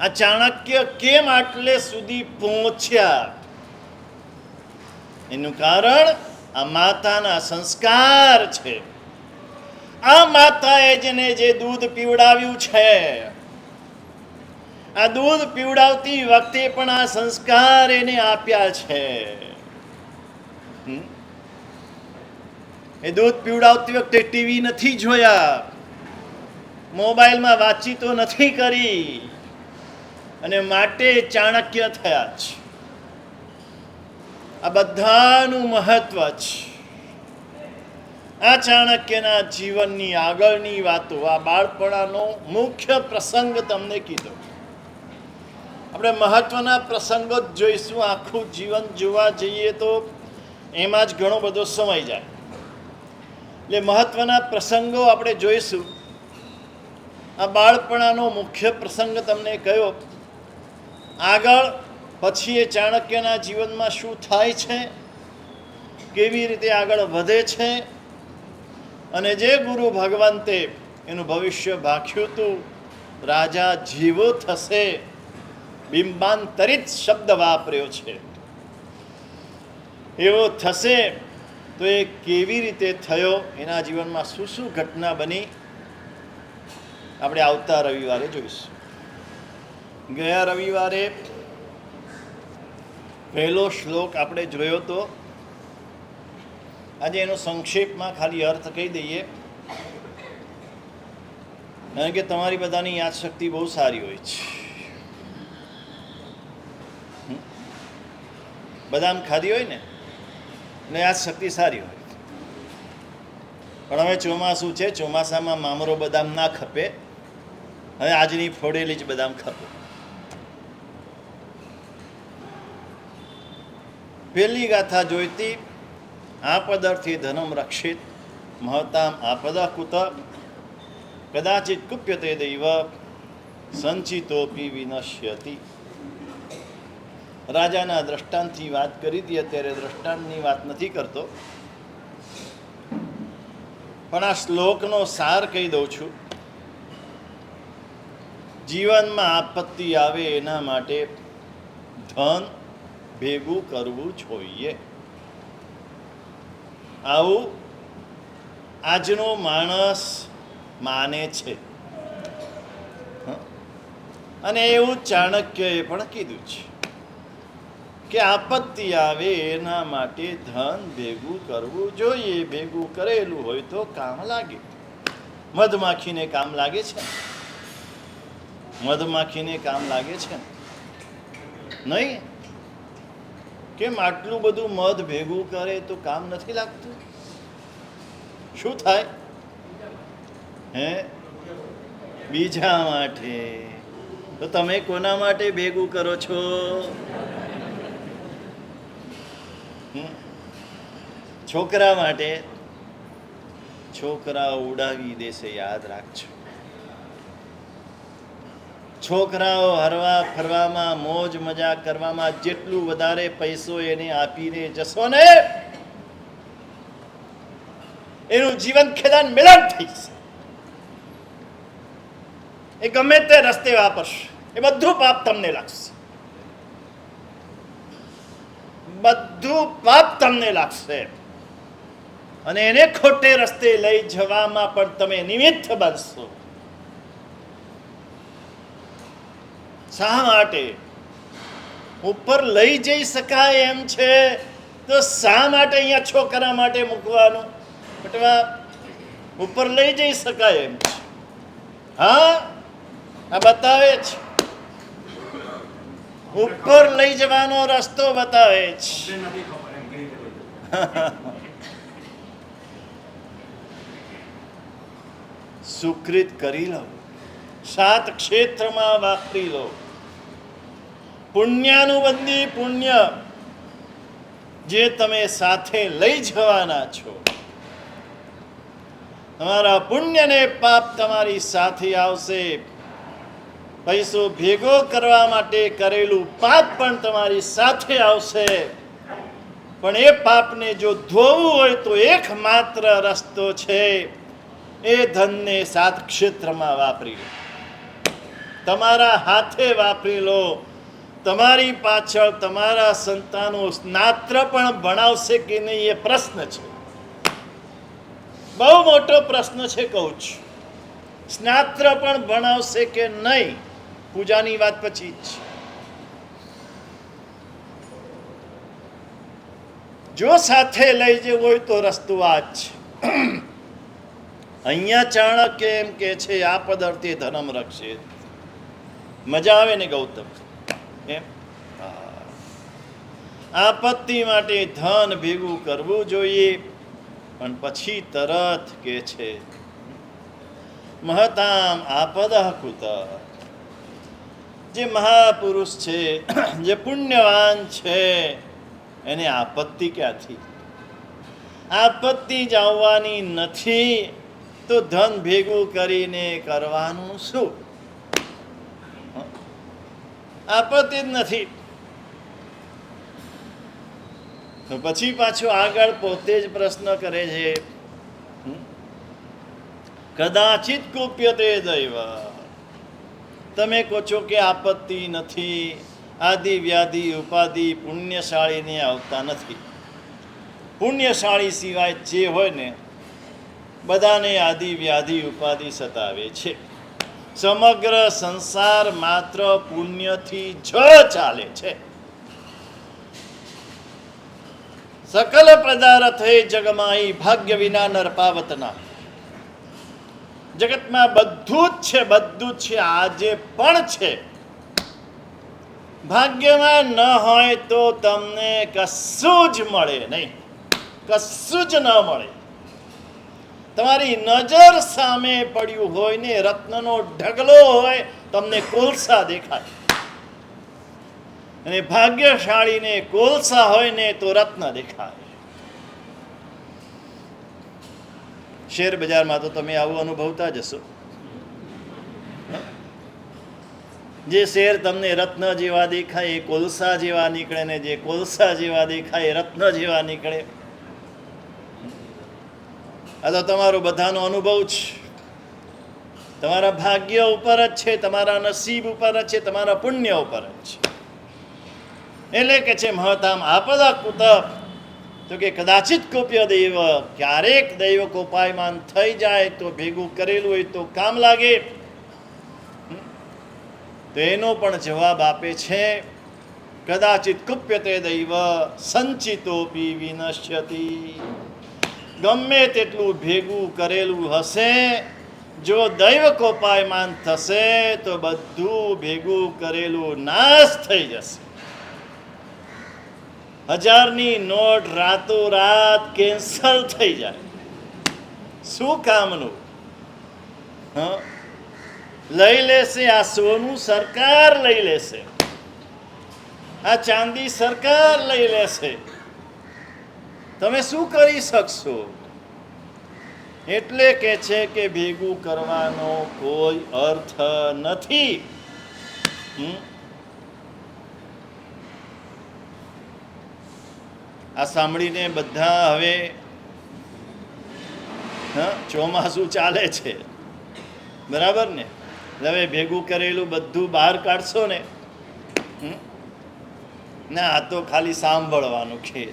આ ચાણક્ય કેમ આટલે સુધી પહોંચ્યા? એનું કારણ આ માતાના સંસ્કાર છે. આ માતાએ જેને જે દૂધ પીવડાવ્યું છે, આ દૂધ પીવડાવતી વખતે પણ આ સંસ્કાર એને આપ્યા છે. એ દૂધ પીવડાવતી વખતે ટીવી નથી જોયા, મોબાઈલમાં વાતચીતો નથી કરી, અને માટે ચાણક્ય થયા છે. આ બધાનું મહત્વ છે. આ ચાણક્યના જીવનની આગળની વાતો, આ બાળપણાનો મુખ્ય પ્રસંગ તમને કીધો. આપણે મહત્વના પ્રસંગો જ જોઈશું. આખું જીવન જોવા જઈએ તો એમાં જ ઘણો બધો સમય જાય. એટલે મહત્વના પ્રસંગો આપણે જોઈશું. આ બાળપણાનો મુખ્ય પ્રસંગ તમને કયો, આગળ પછી એ ચાણક્યના જીવનમાં શું થાય છે, કેવી રીતે આગળ વધે છે, અને જે ગુરુ ભગવંતે એનું ભવિષ્ય ભાખ્યું હતું, રાજા જીવો થશે, બિંબાંતરિત શબ્દ વાપર્યો છે, એવો થશે તો એ કેવી રીતે થયો, એના જીવનમાં શું શું ઘટના બની, આપણે આવતા રવિવારે જોઈશું. ગયા રવિવારે પહેલો શ્લોક આપણે જોયો તો. આજે એનો સંક્ષેપમાં ખાલી અર્થ કહી દઈએ, કારણ કે તમારી બધાની યાદશક્તિ બહુ સારી હોય છે. બદામ ખાધી હોય ને એટલે યાદશક્તિ સારી હોય. પણ હવે ચોમાસું છે, ચોમાસામાં મામરો બદામ ના ખપે, હવે આજની ફોડેલી જ બદામ ખપે. પહેલી ગાથા જોઈતી, આપદર્થી ધનમ રક્ષિત મહતામ આપદઃ કુત કદાચિત કુપ્યતે દૈવ સંચિતોપી વિનશ્યતિ. રાજાના દ્રષ્ટાંતથી વાત કરી હતી. અત્યારે દ્રષ્ટાંતની વાત નથી કરતો, પણ આ શ્લોકનો સાર કહી દઉં છું. જીવનમાં આપત્તિ આવે એના માટે ધન ભેગું કરવું જોઈએ. આવું આજનો માણસ માને છે, અને એવું ચાણક્યએ પણ કીધું છે કે આપત્તિ આવે એના માટે ધન ભેગું કરવું જોઈએ. ભેગું કરેલું હોય તો કામ લાગે. મધમાખીને કામ લાગે છે, મધમાખીને કામ લાગે છે નહીં? કેમ આટલું બધું મધ ભેગું કરે તો કામ નથી લાગતું? શું થાય? હે, બીજા માટે. તો તમે કોના માટે ભેગું કરો છો? છોકરા માટે. છોકરાઓ ઉડાવી દેશે, યાદ રાખજો. છોકરાઓ હરવા ફરવામાં, મોજ મજા કરવામાં જેટલું વધારે પૈસો એને આપીને જશો ને, એનું જીવન ખેદાન મિલન થઈ જશે. એ ગમે તે રસ્તે વાપરશે, એ બધું પાપ તમને લાગશે. બધું પાપ તમને લાગશે, અને એને ખોટે રસ્તે લઈ જવામાં પણ તમે નિમિત્ત બનશો. શા માટે? ઉપર લઈ જઈ શકાય એમ છે તો શા માટે અહીંયા છોકરા માટે મૂકવાનું? બટવા ઉપર લઈ જઈ શકાય એમ છે. હા, આ બતાવે છે, ઉપર લઈ જવાનો રસ્તો બતાવે છે. સુકૃત કરી લો, 7 ક્ષેત્રમાં વાપરી લો. પુણ્યાનુબંધી પુણ્ય જે તમે સાથે લઈ જવાના છો, તમારા પુણ્યને પાપ તમારી સાથે આવશે. પૈસો ભેગો કરવા માટે કરેલું પાપ પણ તમારી સાથે આવશે. પણ એ પાપને જો ધોવું હોય તો એકમાત્ર રસ્તો છે, એ ધનને 7 ક્ષેત્રમાં વાપરી લો. તમારા હાથે વાપરી લો. તમારી પાછળ તમારા સંતાનો સ્નાત્ર પણ ભણાવશે કે નહીં, એ પ્રશ્ન છે. બહુ મોટો પ્રશ્ન છે, કહું છું. સ્નાત્ર પણ ભણાવશે કે નહીં, પૂજાની વાત પછી જ. જો સાથે લઈ જવું હોય તો રસ્તો આ જ છે. અહીંયા ચાણક્ય એમ કે છે, આપદર્થે ધનમ રક્ષે. મજા આવે ને ગૌતમ? એમ આપત્તિ માટે ધન ભેગું કરવું જોઈએ. પણ પછી તરત કે છે, મહતામ આપદઃ કુત. જે મહાપુરુષ છે, જે પુણ્યવાન છે, એને આપત્તિ ક્યાંથી? આપત્તિ જ આવવાની નથી તો ધન ભેગું કરીને કરવાનું શું? આપત્તિ જ નથી તો પછી પાછો આગળ પોતે જ પ્રશ્ન કરે છે, કદાચિત કુપ્યતે દૈવ. તમે કહો છો કે આપત્તિ નથી, આદિ વ્યાધિ ઉપાધિ પુણ્યશાળીને આવતા નથી. પુણ્યશાળી સિવાય જે હોય ને બધાને આદિ વ્યાધિ ઉપાધિ સતાવે છે. સમગ્ર સંસાર માત્ર પુણ્યથી જ ચાલે છે. સકલ પદાર્થે જગમાઈ ભાગ્ય વિના નર પાવતના. જગતમાં બધું જ છે, બધું જ છે, આજે પણ છે. ભાગ્યમાં ન હોય તો તમને કશું જ મળે નહીં, કશું જ ન મળે. તમારી નજર સામે પડ્યું હોય ને રત્નનો ઢગલો હોય, તમને કોલસા દેખાય, અને ભાગ્યશાળીને કોલસા હોય ને તો રત્ન દેખાય. શેર બજારમાં તો તમે આવું અનુભવતા જ હશો. જે શેર તમને રત્ન જેવા દેખાય એ કોલસા જેવા નીકળે, ને જે કોલસા જેવા દેખાય એ રત્ન જેવા નીકળે. આ તો તમારો બધાનો અનુભવ છે. તમારા ભાગ્ય ઉપર જ છે, તમારા નસીબ ઉપર જ છે, તમારા પુણ્ય ઉપર જ છે. એટલે કે છે મહતામ આપદા કુત, તો કે કદાચિત કોપ્ય દૈવ, ક્યારેક દૈવ કોપાયમાન થઈ જાય તો ભેગું કરેલું હોય તો કામ લાગે. તો એનો પણ જવાબ આપે છે, કદાચિત કુપ્યતે દૈવ સંચિતોપી વિનશ્યતિ. ગમે તેટલું ભેગું કરેલું હશે, જો દૈવ કોપાયમાન થશે તો બધું ભેગું કરેલું નાશ થઈ જશે. 1000ની નોટ રાતોરાત કેન્સલ થઈ જાય. શું કામનું? લઈ લેશે આ સોનું, સરકાર લઈ લેશે, આ ચાંદી સરકાર લઈ લેશે. તમે શું કરી શકશો? એટલે કે છે કે ભેગું કરવાનો કોઈ અર્થ નથી. આ સાંભળીને બધા હવે ચોમાસું ચાલે છે, બરાબર ને? હવે ભેગું કરેલું બધું બહાર કાઢશો ને, ના આ તો ખાલી સાંભળવાનું છે.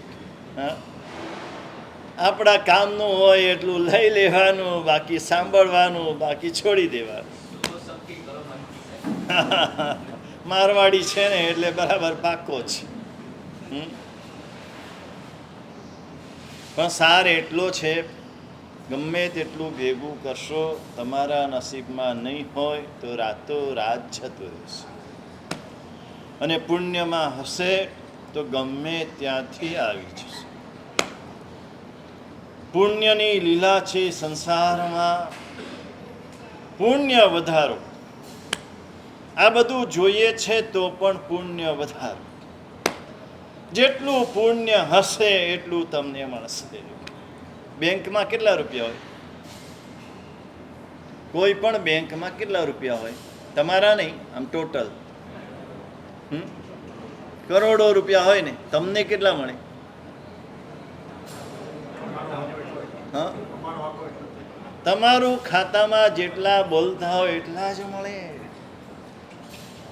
આપણા કામનું હોય એટલું લઈ લેવાનું, બાકી સાંભળવાનું, બાકી છોડી દેવાનું. મારવાડી છે ને એટલે બરાબર પાકો છે. પણ સાર એટલો છે, ગમે તેટલું ભેગું કરશો, તમારા નસીબમાં નહીં હોય તો રાતોરાત જતું રહેશે. અને પુણ્યમાં હશે તો ગમે ત્યાંથી આવી જશે. પુણ્યની લીલા છે સંસારમાં. પુણ્ય વધારો, આ બધું જોઈએ છે તો પણ પુણ્ય વધારો. જેટલું પુણ્ય હશે એટલું તમને મળશે. બેંકમાં કેટલા રૂપિયા હોય? કોઈ પણ બેંકમાં કેટલા રૂપિયા હોય? તમારા નહીં, આમ ટોટલ કરોડો રૂપિયા હોય ને, તમને કેટલા મળે? તમારું ખાતામાં જેટલા બોલતા હોય એટલા જ મળે.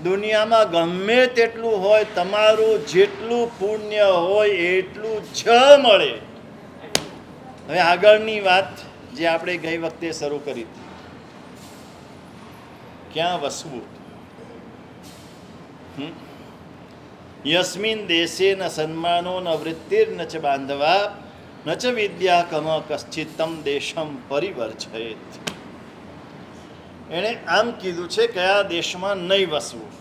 દુનિયામાં ગમે તેટલું હોય, તમારું જેટલું પુણ્ય હોય એટલું જ મળે. હવે આગળની વાત જે આપણે ગઈ વખતે શરૂ કરી, ક્યાં વસવું? યસ્મિન દેશે ન સન્માનો ન વૃત્તિર ન ચ બાંધવા ન ચ વિદ્યા કમ કશ્ચિત્તમ દેશમ પરિવર્જયેત. એણે આમ કીધું છે કયા દેશમાં નહીં વસવું.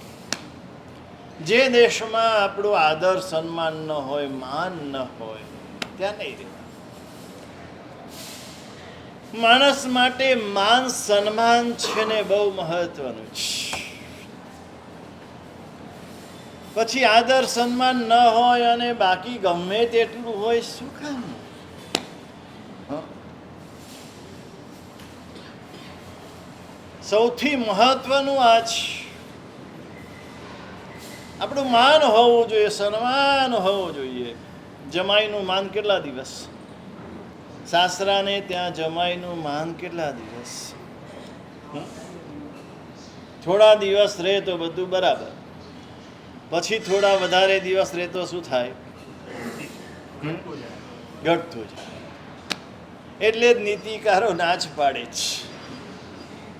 જે દેશમાં આપણું આદર સન્માન ન હોય, માન ન હોય, ત્યાં નહીં રહેવું. માણસ માટે માન સન્માન છે ને બહુ મહત્વનું છે. પછી આદર સન્માન ન હોય અને બાકી ગમે તેટલું હોય, શું કામ? સૌથી મહત્વનું આ છે. આપણું માન હોવું જોઈએ, સન્માન હોવું જોઈએ. જમાઈનું માન કેટલા દિવસ? સાસરાને ત્યાં જમાઈનું માન કેટલા દિવસ? થોડા દિવસ રહે તો બધું બરાબર, પછી થોડા વધારે દિવસ રહે તો શું થાય? ઘટતું જાય. એટલે જ નીતિકારો નાચ પાડે છે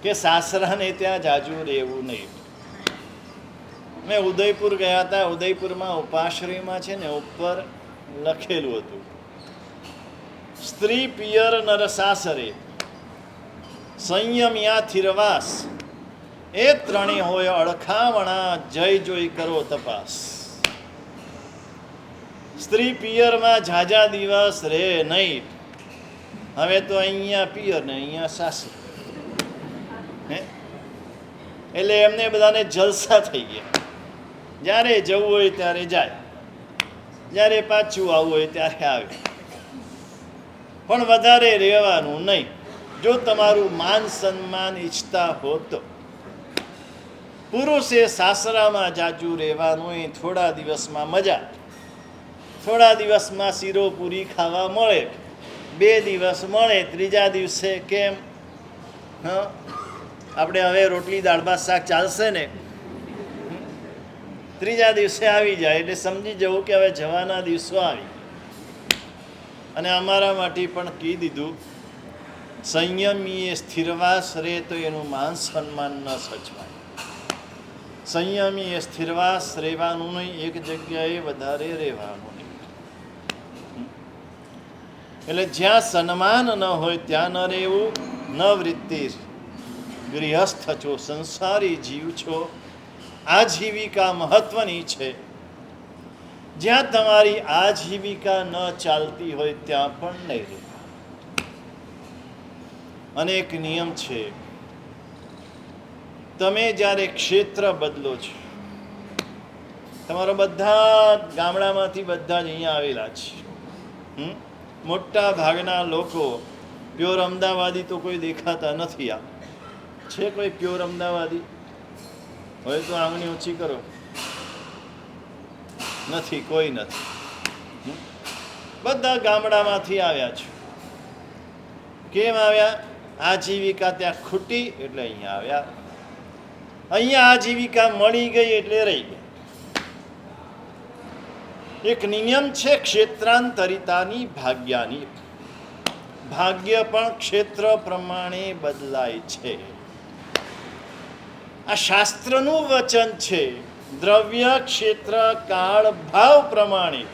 કે સાસરાને ત્યાં જાજુ રહેવું નહીં. મેં ઉદયપુર ગયા હતા. ઉદયપુરમાં ઉપાશ્રયમાં છે ને ઉપર લખેલું હતું, સ્ત્રી પિયર નર સાસરે સંયમ યા થિરવાસ, એ ત્રણેય હોય અળખામણા, જય જોઈ કરો તપાસ. સ્ત્રી પિયરમાં ઝાઝા દિવસ રહે નહીં. હવે તો અહીંયા પિયર ને અહીંયા સાસુ, એટલે એમને બધાને જલસા થઈ ગયા. જ્યારે જવું હોય ત્યારે જાય, જ્યારે પાછું આવવું હોય ત્યારે આવે, પણ વધારે રહેવાનું નહીં. જો તમારું માન સન્માન ઈચ્છતા હો તો પુરુષે સાસરામાં જાજુ રહેવાનું. થોડા દિવસમાં મજા, થોડા દિવસમાં શીરો પૂરી ખાવા મળે, 2 દિવસ મળે, ત્રીજા દિવસે કેમ? આપણે હવે રોટલી દાળ ભાત શાક ચાલશે ને, ત્રીજા દિવસે આવી જાય એટલે સમજી જવું કે હવે જવાના દિવસો આવી. અને અમારા માટે પણ કહી દીધું, સંયમી એ સ્થિરવાસ રહે તો એનું માન સન્માન ન સચવાય. સંયમી એ સ્થિરવાસ રહેવાનું નહીં, એક જગ્યાએ વધારે રહેવાનું નહીં. એટલે જ્યાં સન્માન ન હોય ત્યાં ન રહેવું. ન વૃત્તિ, ગૃહસ્થ છો, સંસારી જીવ છો, આજીવિકા મહત્વની છે. જ્યાં તમારી આજીવિકા ન ચાલતી હોય ત્યાં પણ નહીં રહેવું. અને એક નિયમ છે, તમે જ્યારે ક્ષેત્ર બદલો છો, તમારા બધા ગામડામાંથી બધા જ અહીંયા આવેલા છે. મોટા ભાગના લોકો પ્યોર અમદાવાદી તો કોઈ દેખાતા નથી. આ છે કોઈ પ્યોર અમદાવાદી હોય તો આંગળી ઊંચી કરો. નથી, કોઈ નથી. બધા ગામડામાંથી આવ્યા છે. કેમ આવ્યા? આજીવિકા ત્યાં ખૂટી એટલે અહીંયા આવ્યા. અહીંયા આજીવિકા મળી ગઈ એટલે રહી ગયા. એક નિયમ છે ક્ષેત્રાંતરિતાની ભાગ્યાની. ભાગ્ય પણ ક્ષેત્ર પ્રમાણે બદલાય છે. આ શાસ્ત્રનું વચન છે. દ્રવ્ય, ક્ષેત્ર, કાળ, ભાવ પ્રમાણે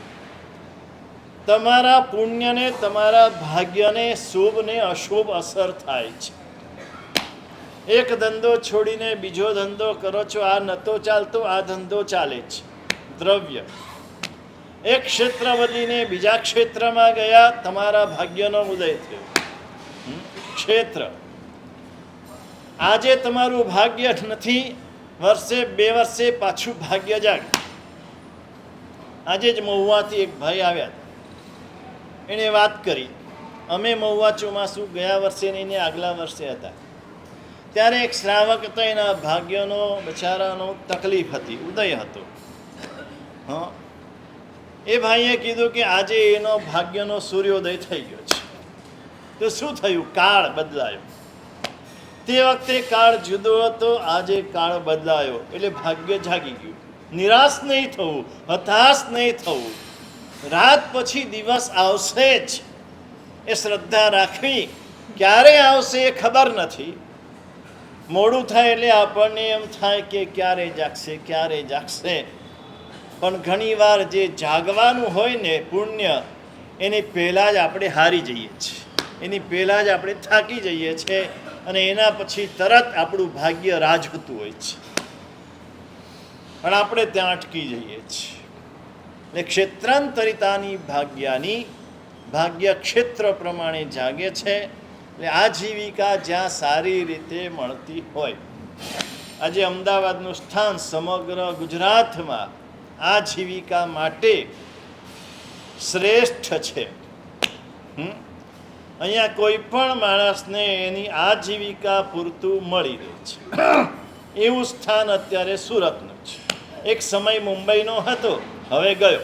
તમારા પુણ્યને, તમારા ભાગ્યને, શુભ ને અશુભ અસર થાય છે. એક ધંધો છોડીને બીજો ધંધો કરો છો, આ નતો ચાલતો, આ ધંધો ચાલે છે. દ્રવ્ય. એક ક્ષેત્ર બદલીને બીજા ક્ષેત્રમાં ગયા, તમારા ભાગ્યનો ઉદય થયો. ક્ષેત્ર. આજે તમારું ભાગ્ય નથી, વર્ષે 2 વર્ષે પાછું ભાગ્ય જાગે. આજે જ મહુવાથી એક ભાઈ આવ્યા, એણે વાત કરી, અમે મહુવા ચોમાસું ગયા વર્ષે ને એને આગલા વર્ષે હતા, ત્યારે એક શ્રાવક હતો, એના ભાગ્યનો બચારાનો તકલીફ હતી, ઉદય હતો. એ ભાઈએ કીધું કે આજે એનો ભાગ્યનો સૂર્યોદય થઈ ગયો છે. તો શું થયું? કાળ બદલાયો. તે વખતે કાળ જુદો હતો, આજે કાળ બદલાયો, એટલે ભાગ્ય જાગી ગયું. નિરાશ નહીં થવું, હતાશ નહીં થવું. રાત પછી દિવસ આવશે જ, એ શ્રદ્ધા રાખવી. ક્યારે આવશે એ ખબર નથી. મોડું થાય એટલે આપણને એમ થાય કે ક્યારે જાગશે, ક્યારે જાગશે. પણ ઘણીવાર જે જાગવાનું હોય ને પુણ્ય, એની પહેલાં જ આપણે હારી જઈએ છીએ, એની પહેલાં જ આપણે થાકી જઈએ છીએ, અને એના પછી તરત આપણું ભાગ્ય રાજતું હોય છે, પણ આપણે ત્યાં અટકી જઈએ છીએ. એટલે ક્ષેત્રાંતરિતાની ભાગ્યાની. ભાગ્ય ક્ષેત્ર પ્રમાણે જાગે છે. એટલે આજીવિકા જ્યાં સારી રીતે મળતી હોય. આજે અમદાવાદનું સ્થાન સમગ્ર ગુજરાતમાં આજીવિકા માટે શ્રેષ્ઠ છે. અહીંયા કોઈ પણ માણસને એની આજીવિકા પૂરતું મળી રહે છે એવું સ્થાન અત્યારે સુરતનું છે. એક સમય મુંબઈનો હતો, હવે ગયો.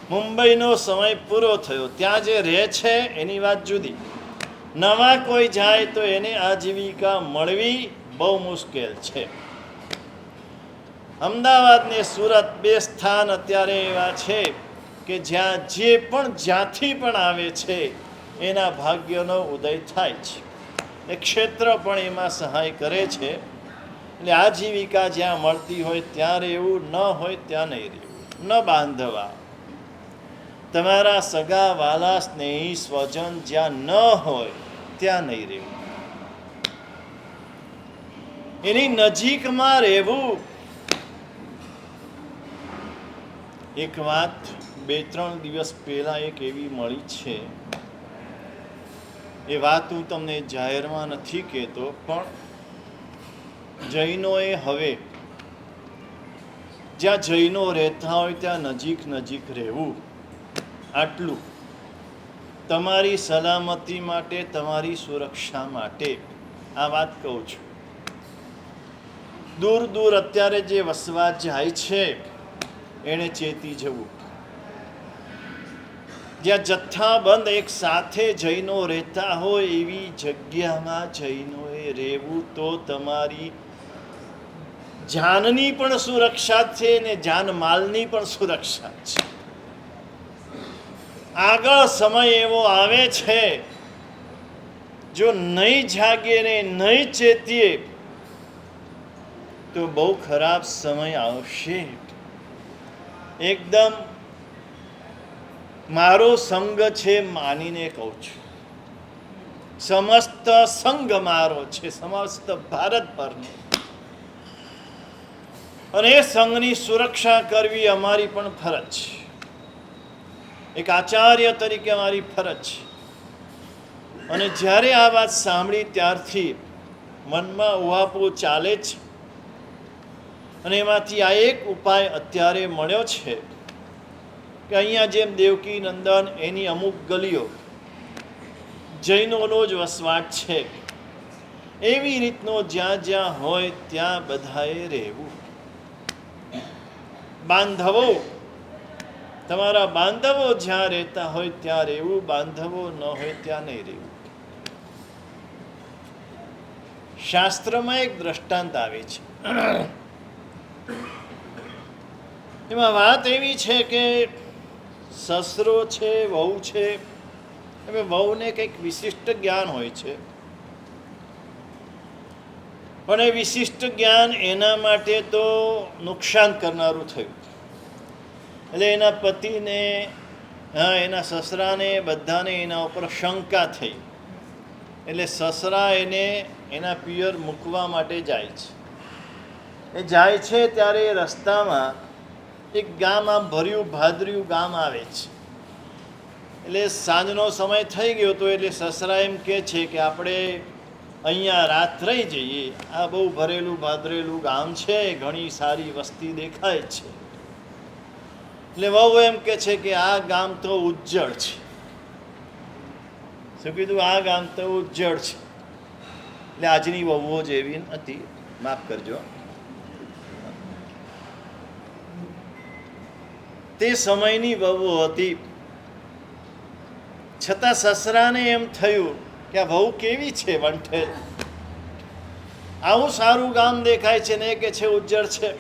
મુંબઈનો સમય પૂરો થયો. ત્યાં જે રહે છે એની વાત જુદી. નવા કોઈ જાય તો એને આજીવિકા મળવી બહુ મુશ્કેલ છે. અમદાવાદ ને સુરત બે સ્થાન અત્યારે એવા છે કે જ્યાં જે પણ જ્યાંથી પણ આવે છે એના ભાગ્યનો ઉદય થાય છે. એ ક્ષેત્ર પણ એમાં સહાય કરે છે. એટલે આજીવિકા જ્યાં મળતી હોય ત્યાં રહેવું, ન હોય ત્યાં નહીં રહેવું. ન બાંધવા. તમારા સગા વાલા સ્નેહી સ્વજન જ્યાં ન હોય ત્યાં નહીં રહેવું. એની નજીકમાં રહેવું. એક વાત 2-3 દિવસ પહેલા એક એવી મળી છે, એ વાત હું તમને જાહેરમાં નથી કહેતો, પણ જૈનોએ હવે જ્યાં જૈનો રહેતા હોય ત્યાં નજીક નજીક રહેવું. આટલું તમારી સલામતી માટે, તમારી સુરક્ષા માટે આ વાત કહું છું. દૂર દૂર અત્યારે જે વસવા જાય છે એણે ચેતી જવું. જ્યાં જથ્થાબંધ એક સાથે જૈનો રહેતા હોય એવી જગ્યામાં જૈનોએ રહેવું, તો તમારી જાનની પણ સુરક્ષા છે ને જાનમાલની પણ સુરક્ષા છે. આગળ સમય એવો આવે છે, જો નહીં જાગીએ ને નહીં ચેતીએ તો બહુ ખરાબ સમય આવશે. એકદમ મારો સંઘ છે માનીને કહું છું. સમસ્ત સંઘ મારો છે, સમસ્ત ભારત પરનો, અને એ સંઘની સુરક્ષા કરવી અમારી પણ ફરજ છે. એક આચાર્ય તરીકે અમારી ફરજ છે. અને જ્યારે આ વાત સાંભળી ત્યારથી મનમાં ઉહાપો ચાલે છે. અને એમાંથી આ એક ઉપાય અત્યારે મળ્યો છે કે અહીંયા જેમ દેવકી નંદન એની અમુક ગલીઓ જૈનોનો જ વસવાટ છે, એવી રીતનો જ્યાં જ્યાં હોય ત્યાં બધાએ રહેવું. બાંધવો, તમારા બાંધવો જ્યાં રહેતા હોય ત્યાં રહેવું. બાંધવો ન હોય ત્યાં નહીં રહેવું. શાસ્ત્રમાં એક દ્રષ્ટાંત આવે છે. એમાં વાત એવી છે કે સસરો છે, વહુ છે. હવે વહુને કંઈક વિશિષ્ટ જ્ઞાન હોય છે, પણ એ વિશિષ્ટ જ્ઞાન એના માટે તો નુકસાન કરનારું થયું. એટલે એના પતિને, એના સસરાને, બધાને એના ઉપર શંકા થઈ. એટલે સસરા એને એના પિયર મૂકવા માટે જાય છે. એ જાય છે ત્યારે રસ્તામાં એક ગામ, આમ ભર્યું ભાદર્યું ગામ આવે છે. એટલે સાંજનો સમય થઈ ગયો તો એટલે સસરા એમ કહે છે કે આપણે અહીંયા રાત રહી જઈએ. આ બહુ ભરેલું ભાદરેલું ગામ છે, ઘણી સારી વસ્તી દેખાય છે. એટલે વહુ એમ કહે છે કે આ ગામ તો ઉજ્જળ છે. શું કીધું? આ ગામ તો ઉજ્જળ છે. એટલે આજની વહુઓ જેવી નથી, માફ કરજો. તે સમયની વહુ હતી. છતાં સસરાને એમ થયું કે આ વહુ કેવી છે, વંઠે આવું સારું ગામ દેખાય છે ને કે છે ઉજ્જળ છે.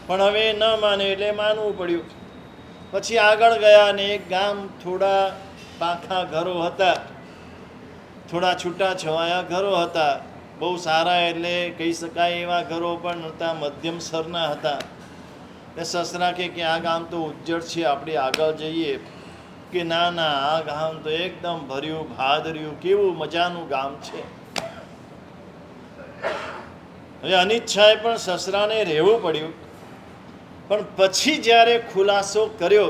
પણ હવે ન માને એટલે માનવું પડ્યું. પછી આગળ ગયા ને એક ગામ, થોડા પાંખા ઘરો હતા, થોડા છૂટા છવાયા ઘરો હતા. બહુ સારા એટલે કહી શકાય એવા ઘરો પણ નહોતા, મધ્યમ સ્તરના હતા. એ સસરા કે આ ગામ તો ઉજ્જળ છે, આપણે આગળ જઈએ. કે ના ના, આ ગામ તો એકદમ ભર્યું ભાદર્યું, કેવું મજાનું ગામ છે. હવે અનિચ્છાએ પણ સસરાને રહેવું પડ્યું. પણ પછી જ્યારે ખુલાસો કર્યો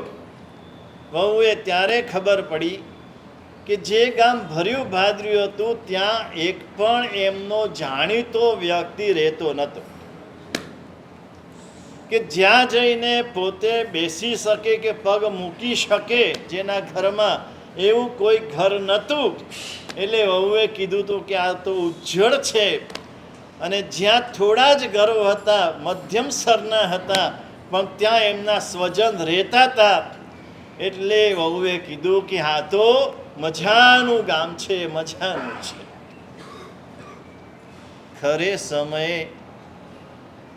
વહુએ, ત્યારે ખબર પડી કે જે ગામ ભર્યું ભાદર્યું હતું ત્યાં એક પણ એમનો જાણીતો વ્યક્તિ રહેતો નહોતો, કે જ્યાં જઈને પોતે બેસી શકે કે પગ મૂકી શકે, જેના ઘરમાં એવું કોઈ ઘર નહોતું. એટલે વહુએ કીધું હતું કે આ તો ઉજ્જળ છે. અને જ્યાં થોડા જ ઘરો હતા, મધ્યમ સ્તરના હતા, પણ ત્યાં એમના સ્વજન રહેતા હતા. એટલે વહુએ કીધું કે આ તો મજાનું ગામ છે, મજાનું છે. ખરે સમયે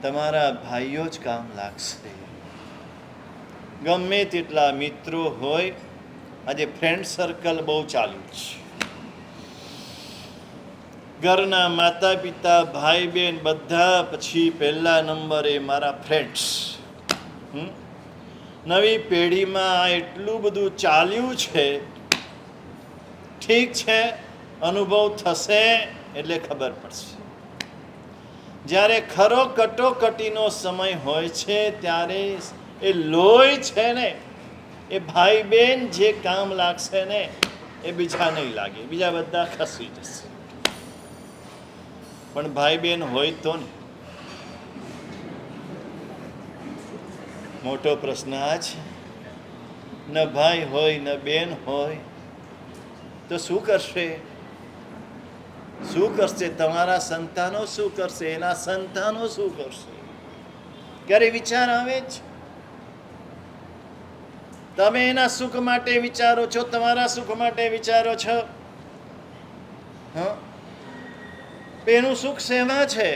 તમારા ભાઈઓ જ કામ લાગશે. ગમે તેટલા મિત્રો હોય, આજે ફ્રેન્ડ સર્કલ બહુ ચાલ્યું છે. ઘરના માતા પિતા ભાઈ બહેન બધા પછી પહેલા નંબરે મારા ફ્રેન્ડ્સ. નવી પેઢીમાં એટલું બધું ચાલ્યું છે. ઠીક છે, અનુભવ થશે એટલે ખબર પડશે. જ્યારે ખરો કટોકટીનો સમય હોય છે ત્યારે એ લોહી છે ને, એ ભાઈ બહેન જે કામ લાગશે ને એ બીજા નહીં લાગે, બીજા બધા ખસી જશે. પણ ભાઈ બહેન હોય તો ને. મોટો પ્રશ્ન આ છે. ન ભાઈ હોય ન બેન હોય તો શું કરશે? શું કરશે? તમારા સંતાનો શું કરશે? એના સંતાનો શું કરશે? ક્યારે વિચાર આવે છે? તમે એના સુખ માટે વિચારો છો, તમારા સુખ માટે વિચારો છો. એનું સુખ શેમાં છે?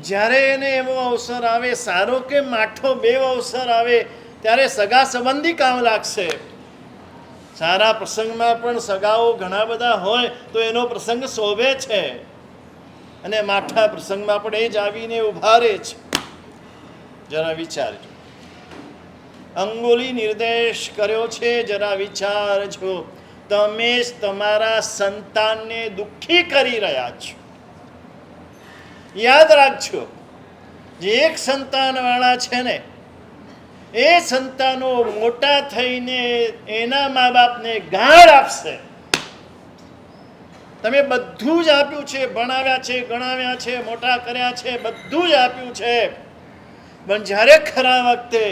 જ્યારે એને એવો અવસર આવે, સારો કે માઠો બે અવસર આવે, ત્યારે સગા સંબંધી કામ લાગશે. સારા પ્રસંગમાં પણ સગાઓ ઘણા બધા હોય તો એનો પ્રસંગ શોભે છે. અને માઠા પ્રસંગમાં પણ એ જ આવીને ઉભા રહે છે. જરા વિચારજો. અંગુલી નિર્દેશ કર્યો છે, જરા વિચારજો. તમે જ તમારા સંતાનને દુઃખી કરી રહ્યા છો. યાદ રાખજો, જે એક સંતાનવાળા છે ને, એ સંતાનો મોટા થઈને એના મા બાપને ગાળ આપશે. તમે બધું જ આપ્યું છે, ભણાવ્યા છે, ગણાવ્યા છે, મોટા કર્યા છે, બધું જ આપ્યું છે, પણ જ્યારે ખરા વખતે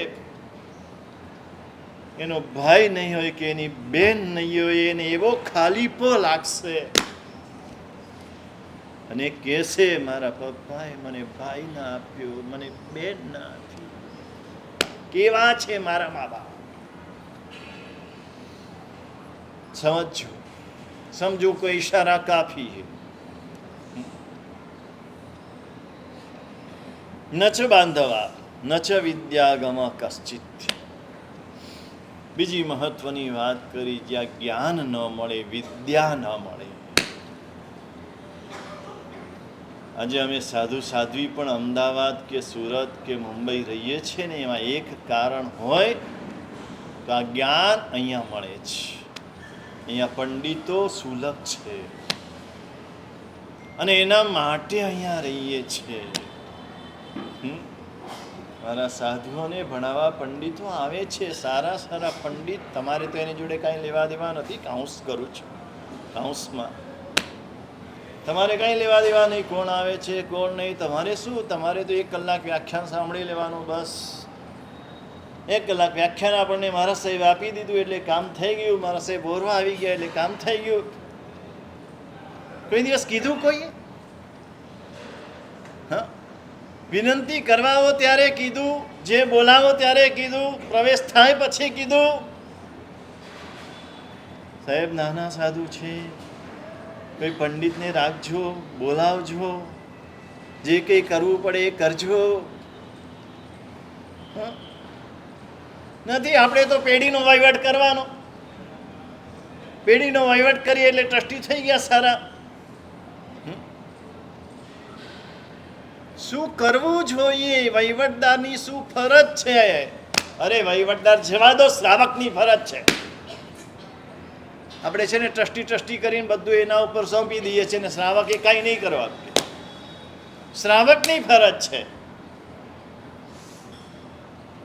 એનો ભાઈ નહીં હોય કે એની બેન નહીં હોય, એને એવો ખાલીપો લાગશે અને કહેશે, મારા પપ્પાએ મને ભાઈ ના આપ્યો, મને બેન ના આપી. કેવા છે મારા મા બાપ? સમજો, સમજો. કોઈ ઈશારા કાફી છે. નચ બાંધવા નચ વિદ્યાગમ કશ્ચિત. બીજી મહત્વની વાત કરી, જ્યાં જ્ઞાન ન મળે, વિદ્યા ન મળે. આજે અમે સાધુ સાધ્વી પણ અમદાવાદ કે સુરત કે મુંબઈ રહીએ છીએ ને, એમાં એક કારણ હોય તો આ જ્ઞાન અહીંયા મળે છે. અહીંયા પંડિતો સુલભ છે અને એના માટે અહીંયા રહીએ છીએ. મારા સાધુઓને ભણાવવા પંડિતો આવે છે, સારા સારા પંડિત. તમારે તો એની જોડે કાંઈ લેવા દેવા નથી. કાઉન્સ કરું છું, કાઉન્સમાં તમારે કાંઈ લેવા દેવા નહીં. કોણ આવે છે કોણ નહીં, તમારે શું? તમારે તો 1 કલાક વ્યાખ્યાન સાંભળી લેવાનું, બસ. 1 કલાક વ્યાખ્યાન આપણને મારા સાહેબ આપી દીધું એટલે કામ થઈ ગયું. મારા સાહેબ બોરવા આવી ગયા એટલે કામ થઈ ગયું. કોઈ દિવસ કીધું કોઈએ? હા, વિનંતી કરવાઓ ત્યારે કીધું, જે બોલાવો ત્યારે કીધું, પ્રવેશ થાય પછી કીધું, સાહેબ નાના સાધુ છે, કોઈ પંડિતને રાખજો, બોલાવજો, જે કંઈ કરવું પડે એ કરજો. નથી. આપણે તો પેઢીનો વહીવટ કરવાનો. પેઢીનો વહીવટ કરીએ એટલે ટ્રસ્ટી થઈ ગયા સારા. શું કરવું જોઈએ? વહીવટદારની શું ફરજ છે? અરે વહીવટદાર જવા દો, શ્રાવકની ફરજ છે. આપણે છે ને ટ્રસ્ટી કરીને બધું એના ઉપર સોંપી દઈએ છીએ ને શ્રાવકે કાંઈ નહીં કરવા. શ્રાવકની ફરજ છે.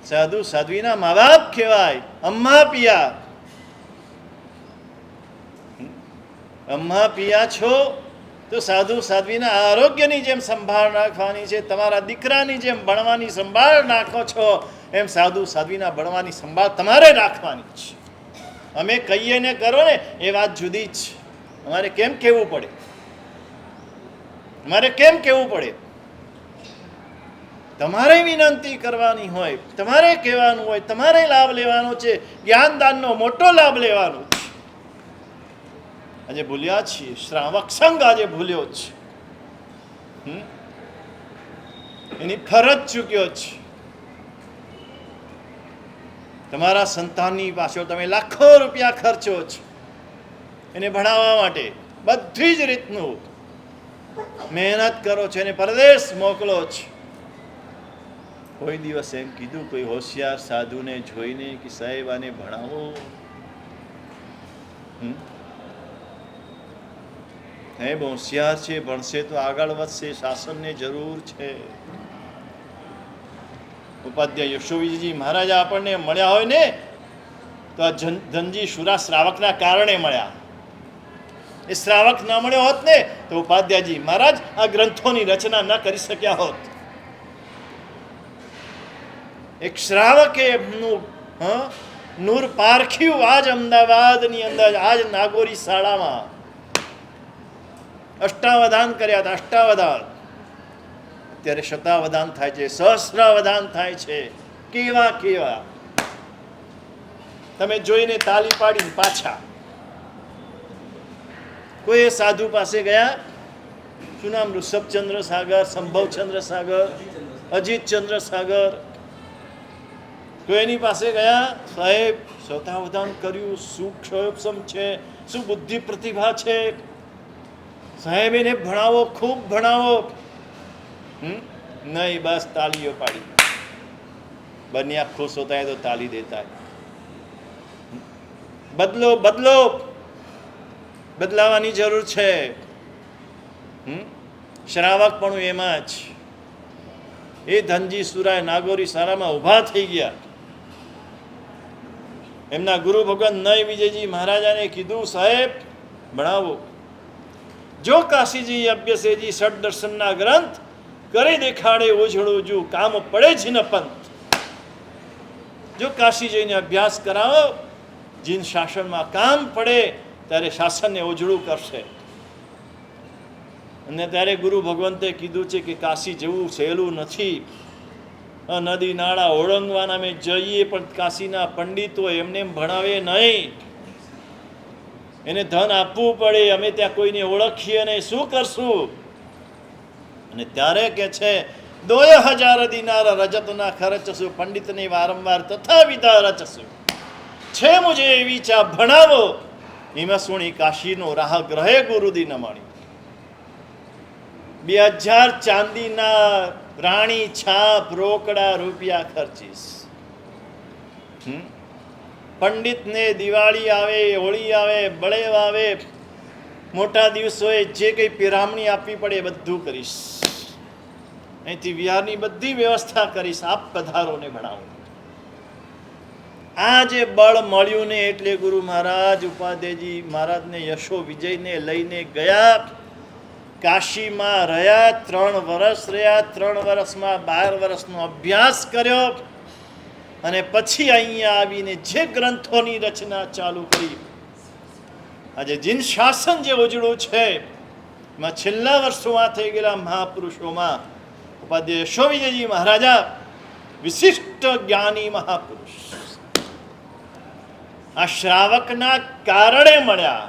સાધુ સાધ્વીના મા બાપ કહેવાય, અમ્મા પિયા. અમ્મા પિયા છો તો સાધુ સાધ્વીના આરોગ્યની જેમ સંભાળ રાખવાની છે. તમારા દીકરાની જેમ ભણવાની સંભાળ રાખો છો, એમ સાધુ સાધ્વીના ભણવાની સંભાળ તમારે રાખવાની છે. અમે કહીએ ને કરો ને એ વાત જુદી જ. અમારે કેમ કહેવું પડે? અમારે કેમ કહેવું પડે? તમારે વિનંતી કરવાની હોય, તમારે કહેવાનું હોય, તમારે લાભ લેવાનો છે, જ્ઞાનદાનનો મોટો લાભ લેવાનો છે. આજે ભૂલ્યા છીએ, શ્રાવક સંઘ આજે ભૂલ્યો છે. એની ફરજ ચૂક્યો છે. તમારા સંતાનની પાછળ તમે લાખો રૂપિયા ખર્ચો છો, એને ભણાવવા માટે બધી જ રીતનું મહેનત કરો છો, એને પરદેશ મોકલો છો. કોઈ દિવસ એમ કીધું કોઈ હોશિયાર સાધુને જોઈને કે સાહેબ આને ભણાવો? સાહેબ હોશિયાર છે, ભણશે તો આગળ વધશે, શાસનને જરૂર છે. ઉપાધ્યાય યશોવીજી મહારાજ આપણને મળ્યા હોય ને તો આ ધનજી શુરા શ્રાવકના કારણે મળ્યા. એ શ્રાવક ન મળ્યો હોત ને તો ઉપાધ્યાયજી મહારાજ આ ગ્રંથોની રચના ન કરી શક્યા હોત. એક શ્રાવકે એમનું નૂર પારખ્યું આજ અમદાવાદની અંદર, આજ નાગોરી શાળામાં અષ્ટાવધાન કર્યા હતા. અષ્ટાવધાન, અત્યારે શતાવધાન થાય છે, સહસ્રાવધાન થાય છે. કેવા કેવા તમે જોઈને તાલી પાડીને પાછા. કોઈ સાધુ પાસે ગયા, શું નામ? ઋષભચંદ્ર સાગર, સંભવચંદ્ર સાગર, અજીતચંદ્ર સાગર. તો એની પાસે ગયા, સાહેબ શતાવધાન કર્યું, શું ક્ષયોપસમ છે, શું બુદ્ધિ પ્રતિભા છે, સાહેબ એને ભણાવો, ખૂબ ભણાવો. નહીં, બસ તાલીઓ પાડી. બન્યા ખુશ હોતા હૈ તો તાલી દેતા હૈ. બદલો બદલો, બદલાવાની જરૂર છે. શ્રાવક પણ એમાં જ. એ ધનજી સુરાય નાગોરી શાળામાં ઊભા થઈ ગયા. એમના ગુરુ ભગવાન નય વિજયજી મહારાજાને કીધું, સાહેબ ભણાવો. જો કાશીજી અભ્યસેજી ષડ દર્શનના ગ્રંથ કરી દેખાડે ઓઝળું જુ, કામ પડે જ ન પંથ. જો કાશી જઈને અભ્યાસ કરાવો, જીન શાસનમાં કામ પડે ત્યારે શાસનને ઓઝળું કરશે. અને ત્યારે ગુરુ ભગવંતે કીધું છે કે કાશી જવું સહેલું નથી. નદી નાળા ઓળંગવાના અમે જઈએ, પણ કાશીના પંડિતો એમને ભણાવે નહીં. એને ધન આપવું પડે. અમે ત્યાં કોઈને ઓળખીએ નહીં, શું કરશું? અને ત્યારે કે છે 2000 દિનાર રજતના ખર્ચશું, પંડિતને વારંવાર તથા વિધા રચશું. છે મુજે એવી ચા ભણાવો, એમાં સુણી કાશીનો રાહ ગ્રહે ગુરુદી ન મળી. 2000 ચાંદીના રાણી છાપ રોકડા રૂપિયા ખર્ચીશ. પંડિતને દિવાળી આવે, હોળી આવે, બળેવ આવે, મોટા દિવસોએ જે કંઈ પિરામણી આપવી પડે એ બધું કરીશ. અહીંથી વિહારની બધી વ્યવસ્થા કરીશ. આપ પધારોને ભણાવો. આ જે બળ મળ્યું ને એટલે ગુરુ મહારાજ ઉપાધ્યાયજી મહારાજને યશો વિજયને લઈને ગયા. કાશીમાં રહ્યા, 3 વર્ષ રહ્યા. 3 વર્ષમાં 12 વર્ષનો અભ્યાસ કર્યો અને પછી અહીંયા આવીને જે ગ્રંથોની રચના ચાલુ કરી. આજે જીન શાસન જે ઉજળું છે એમાં છેલ્લા વર્ષોમાં થઈ ગયેલા મહાપુરુષોમાં ઉપાધ્યાય યશો વિજયજી મહારાજા વિશિષ્ટ જ્ઞાની મહાપુરુષ આ શ્રાવકના કારણે મળ્યા.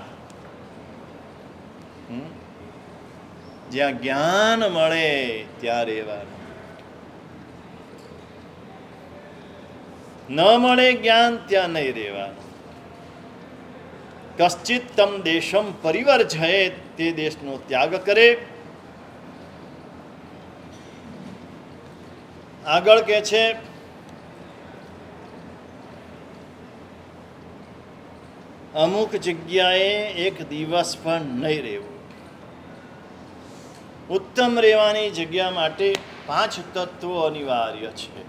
જ્યાં જ્ઞાન મળે ત્યાં રહેવાનું, ન મળે જ્ઞાન ત્યાં નહીં રહેવાનું. કશ્ચિત તમ દેશમ પરિવર્જયે, તે દેશનો ત્યાગ કરે. આગળ કે છે અમુક જગ્યાએ એક દિવસ પણ નહીં રહેવું. ઉત્તમ રહેવાની જગ્યા માટે 5 તત્વો અનિવાર્ય છે.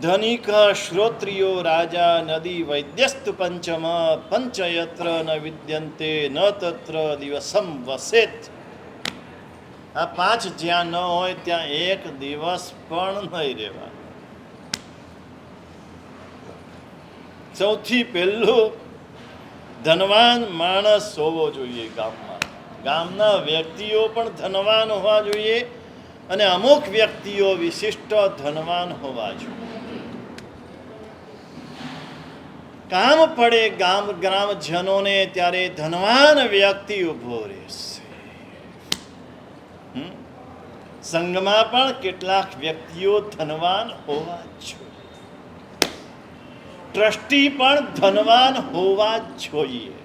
ધનિક, શ્રોત્રિયો, રાજા, નદી, વૈદ્યસ્તુ પંચમ, પંચયત્ર ન વિદ્યંતે ન તત્ર દિવસમ વસેત. આ 5 જ્યાં ન હોય ત્યાં એક દિવસ પણ નહીં રહેવા. સૌથી પહેલું ધનવાન માણસ હોવો જોઈએ ગામમાં. ગામના વ્યક્તિઓ પણ ધનવાન હોવા જોઈએ અને અમુક વ્યક્તિઓ વિશિષ્ટ ધનવાન હોવા જોઈએ. કામ પડે ગ્રામજનોને ત્યારે ધનવાન વ્યક્તિ ઉભો રહેશે. સંઘમાં પણ કેટલાક વ્યક્તિઓ ધનવાન હોવા જોઈએ. ટ્રસ્ટી પણ ધનવાન હોવા જોઈએ.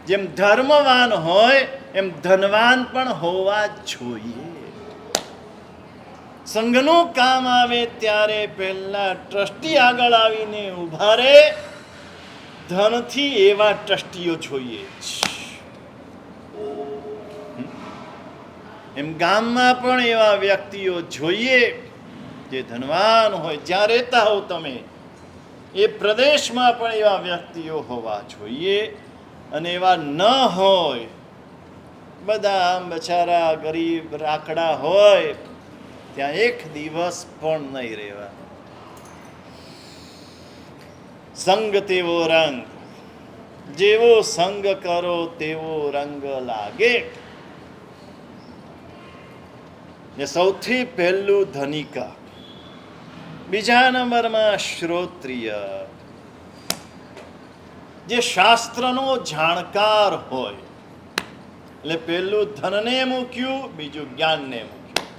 જેમ ધર્મવાન હોય એમ ધનવાન પણ હોવા જોઈએ. સંઘનું કામ આવે ત્યારે પહેલા ટ્રસ્ટી આગળ આવીને ઊભા રહે. ધનથી એવા ટ્રસ્ટીઓ જોઈએ. એમ ગામમાં પણ એવા વ્યક્તિઓ જોઈએ જે ધનવાન હોય. જ્યાં રહેતા હો તમે એ પ્રદેશમાં પણ એવા વ્યક્તિઓ હોવા જોઈએ. અને એવા ન હોય, બધા આમ બચારા ગરીબ રાખડા હોય, ત્યાં એક દિવસ પણ નહીં રહેવા. સંગ તેવો રંગ, જેવો સંગ કરો તેવો રંગ લાગે. ને સૌથી પહેલું ધનિકા, બીજા નંબરમાં શ્રોત્રિય, જે શાસ્ત્રનો જાણકાર હોય. એટલે પહેલું ધનને મૂક્યું, બીજું જ્ઞાનને મૂક્યું.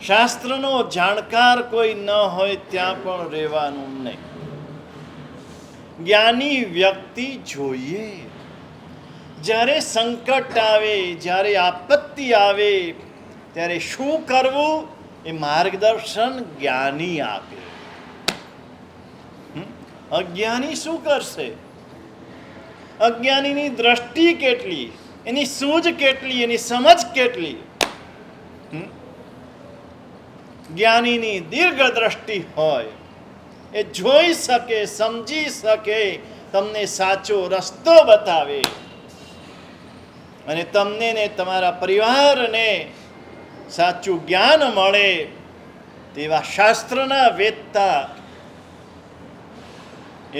શાસ્ત્રનો જાણકાર કોઈ ન હોય ત્યાં પણ રહેવાનું નહીં. જ્ઞાની વ્યક્તિ જોઈએ. જ્યારે સંકટ આવે, જ્યારે આપત્તિ આવે ત્યારે શું કરવું એ માર્ગદર્શન જ્ઞાની આપે. અજ્ઞાની શું કરશે? અજ્ઞાનીની દ્રષ્ટિ કેટલી, એની સૂઝ કેટલી, એની સમજ કેટલી. જ્ઞાનીની દીર્ઘ દ્રષ્ટિ હોય, એ જોઈ શકે, સમજી શકે, તમને સાચો રસ્તો બતાવે અને તમને ને તમારા પરિવારને સાચું જ્ઞાન મળે. તેવા શાસ્ત્રના વેદતા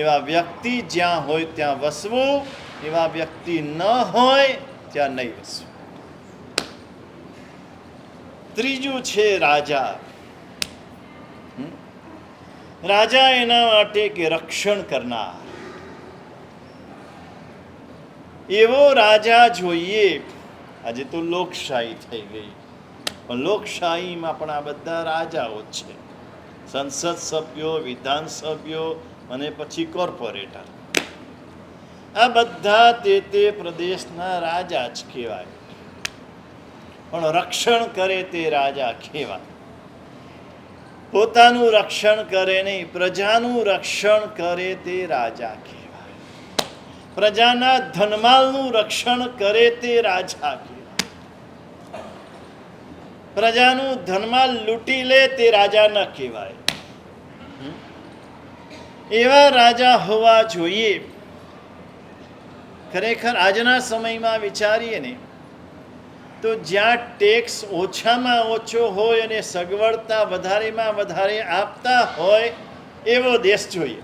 એવા વ્યક્તિ જ્યાં હોય ત્યાં વસવું, એવા વ્યક્તિ ન હોય ત્યાં નહીં વસવું. ત્રીજું છે રાજા. રાજા એના માટે કે રક્ષણ કરનાર એવો રાજા જોઈએ. આજે તો લોકશાહી થઈ ગઈ, પણ લોકશાહીમાં પણ આ બધા રાજાઓ છે. સંસદ સભ્યો, વિધાનસભ્યો અને પછી કોર્પોરેટર. આ બધા તે પ્રદેશના રાજા જ કહેવાય. પણ રક્ષણ કરે તે રાજા કહેવાય. પોતાનું રક્ષણ કરે નહીં, પ્રજાનું રક્ષણ કરે તે રાજા કહેવાય. પ્રજાના ધનમાલનું રક્ષણ કરે તે રાજા કહેવાય. પ્રજાનું ધનમાલ લૂંટી લે તે રાજા ન કહેવાય. એવા રાજા હોવા જોઈએ. ખરેખર આજના સમયમાં વિચારીએ ને તો જ્યાં ટેક્સ ઓછામાં ઓછો હોય અને સગવડતા વધારેમાં વધારે આપતા હોય એવો દેશ જોઈએ.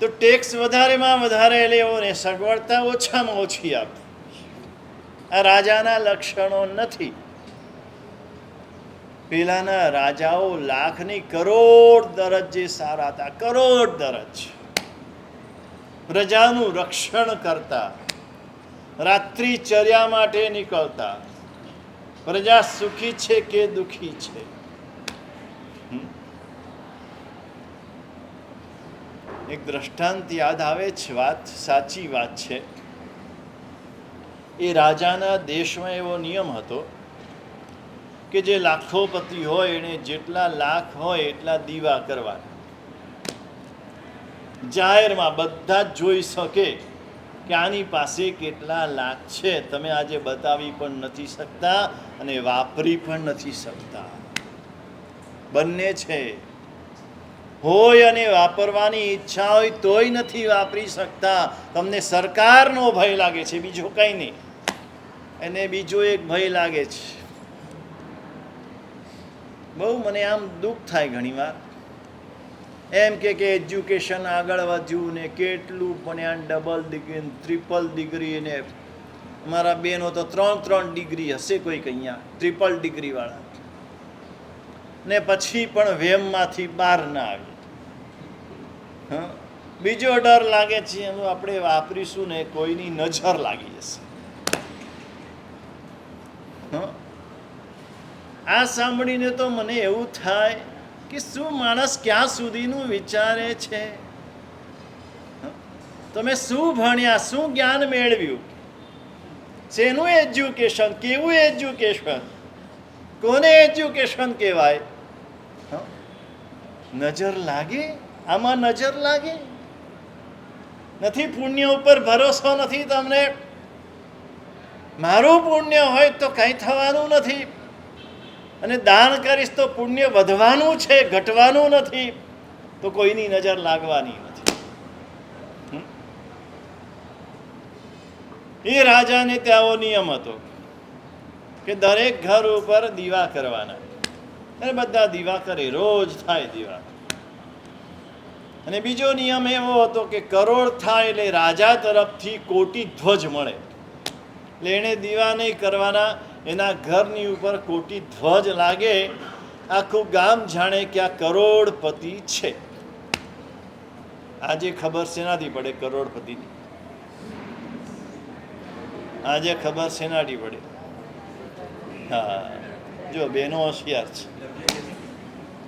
તો ટેક્સ વધારેમાં વધારે લેવો ને સગવડતા ઓછામાં ઓછી આપો. આ રાજાના લક્ષણો નથી. પેલાના રાજાઓ લાખની કરોડ દરજ્જે સારા હતા. કરોડ દરજ. પ્રજાનું રક્ષણ કરતા, રાત્રિચર્યા માટે નીકળતા. પ્રજા સુખી છે કે દુઃખી છે. એક દ્રષ્ટાંત યાદ આવે છે. વાત સાચી વાત છે. એ રાજાના દેશમાં એવો નિયમ હતો કે જે લાખોપતિ હોય એને જેટલા લાખ હોય એટલા દીવા કરવાના. જાહેરમાં બધા જ જોઈ શકે કે આની પાસે કેટલા લાખ છે. તમે આજે બતાવી પણ નથી શકતા અને વાપરી પણ નથી શકતા. બંને છે. હોય અને વાપરવાની ઈચ્છા હોય તોય નથી વાપરી શકતા. તમને સરકારનો ભય લાગે છે, બીજો કંઈ નહીં. એને બીજો એક ભય લાગે છે. બહુ મને આમ દુઃખ થાય ઘણીવાર, એમ કે એજ્યુકેશન આગળ વધ્યું ને કેટલું ભણ્યા, ડબલ ડિગ્રી ટ્રિપલ ડિગ્રી, ને મારા બેનો તો 3 ડિગ્રી હશે કોઈક અહીંયા ટ્રિપલ ડિગ્રીવાળા, ને પછી પણ વેમમાંથી બહાર ના આવી. હા, બીજો ડર લાગે છે એનું આપણે વાપરીશું ને કોઈની નજર લાગી જશે. આ સાંભળીને તો મને એવું થાય કે શું માણસ ક્યાં સુધીનું વિચારે છે? તમે શું ભણ્યા, શું જ્ઞાન મેળવ્યું, શેનું એજ્યુકેશન, કેવું એજ્યુકેશન, કોને એજ્યુકેશન કહેવાય? નજર લાગે? આમાં નજર લાગે? નથી પુણ્ય ઉપર ભરોસો નથી તમને. મારું પુણ્ય હોય તો કંઈ થવાનું નથી, અને દાન કરીશ તો પુણ્ય વધવાનું છે, ઘટવાનું નથી, તો કોઈની નજર લાગવાની નથી. એ રાજાને ત્યાં આવો નિયમ હતો કે દરેક ઘર ઉપર દીવા કરવાના, અને બધા દીવા કરે, રોજ થાય દીવા. અને બીજો નિયમ એવો હતો કે કરોડ થાય એટલે રાજા તરફથી કોટી ધ્વજ મળે, એટલે એણે દીવા નહીં કરવાના, એના ઘરની ઉપર કોટી ધ્વજ લાગે, આખું ગામ જાણે કે આ કરોડપતિ છે. આજે ખબર શેનાથી પડે કરોડપતિની? આજે ખબર શેનાથી પડે? હા, જો બેનો હોશિયાર છે.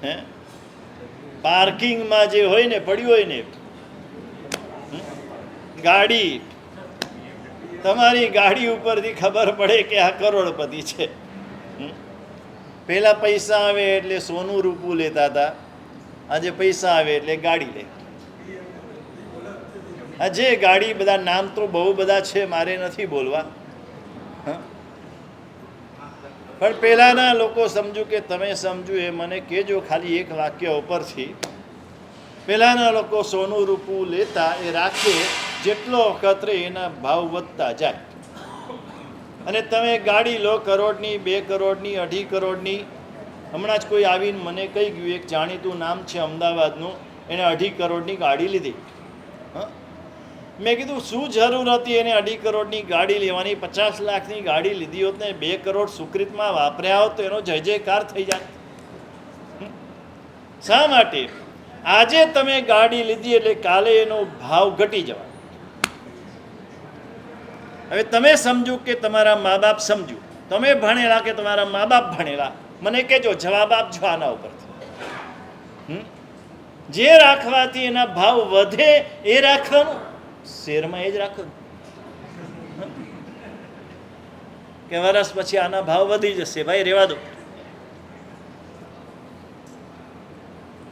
હે, પાર્કિંગમાં જે હોય ને, પડ્યું હોય ને ગાડી, તમારી ગાડી ઉપરથી ખબર પડે કે આ કરોડપતિ છે. પહેલા પૈસા આવે એટલે સોનું રૂપું લેતા હતા, આજે પૈસા આવે એટલે ગાડી લે. આજે ગાડી, બધા નામ તો બહુ બધા છે, મારે નથી બોલવા, પણ પહેલાના લોકો સમજુ કે તમે સમજુ એ મને કહેજો ખાલી એક વાક્ય ઉપરથી. પહેલાના લોકો સોનું રૂપું લેતા, એ રાખે, જેટલો વખત રહે એના ભાવ વધતા જાય. અને તમે ગાડી લો, કરોડની, 2 કરોડની, 2.5 કરોડની. હમણાં જ કોઈ આવીને મને કહી ગયું, એક જાણીતું નામ છે અમદાવાદનું, એણે 2.5 કરોડની ગાડી લીધી. મેં કીધું શું જરૂર હતી એને 2.5 કરોડની ગાડી લેવાની? 50 લાખની ગાડી લીધી હોત ને 2 કરોડ સુકૃતમાં વાપર્યા હોત તો એનો જય જયકાર થઈ જાય. શા માટે? આજે તમે ગાડી લીધી એટલે કાલે એનો ભાવ ઘટી જવા. હવે તમે સમજો કે તમારા મા બાપ સમજુ, તમે ભણેલા કે તમારા મા બાપ ભણેલા, મને કહેજો, જવાબ આપજો આના ઉપરથી. જે રાખવાથી એના ભાવ વધે એ રાખવાનું, શેરમાં એ જ રાખવાનું કે વર્ષ પછી આના ભાવ વધી જશે, ભાઈ રહેવા દો.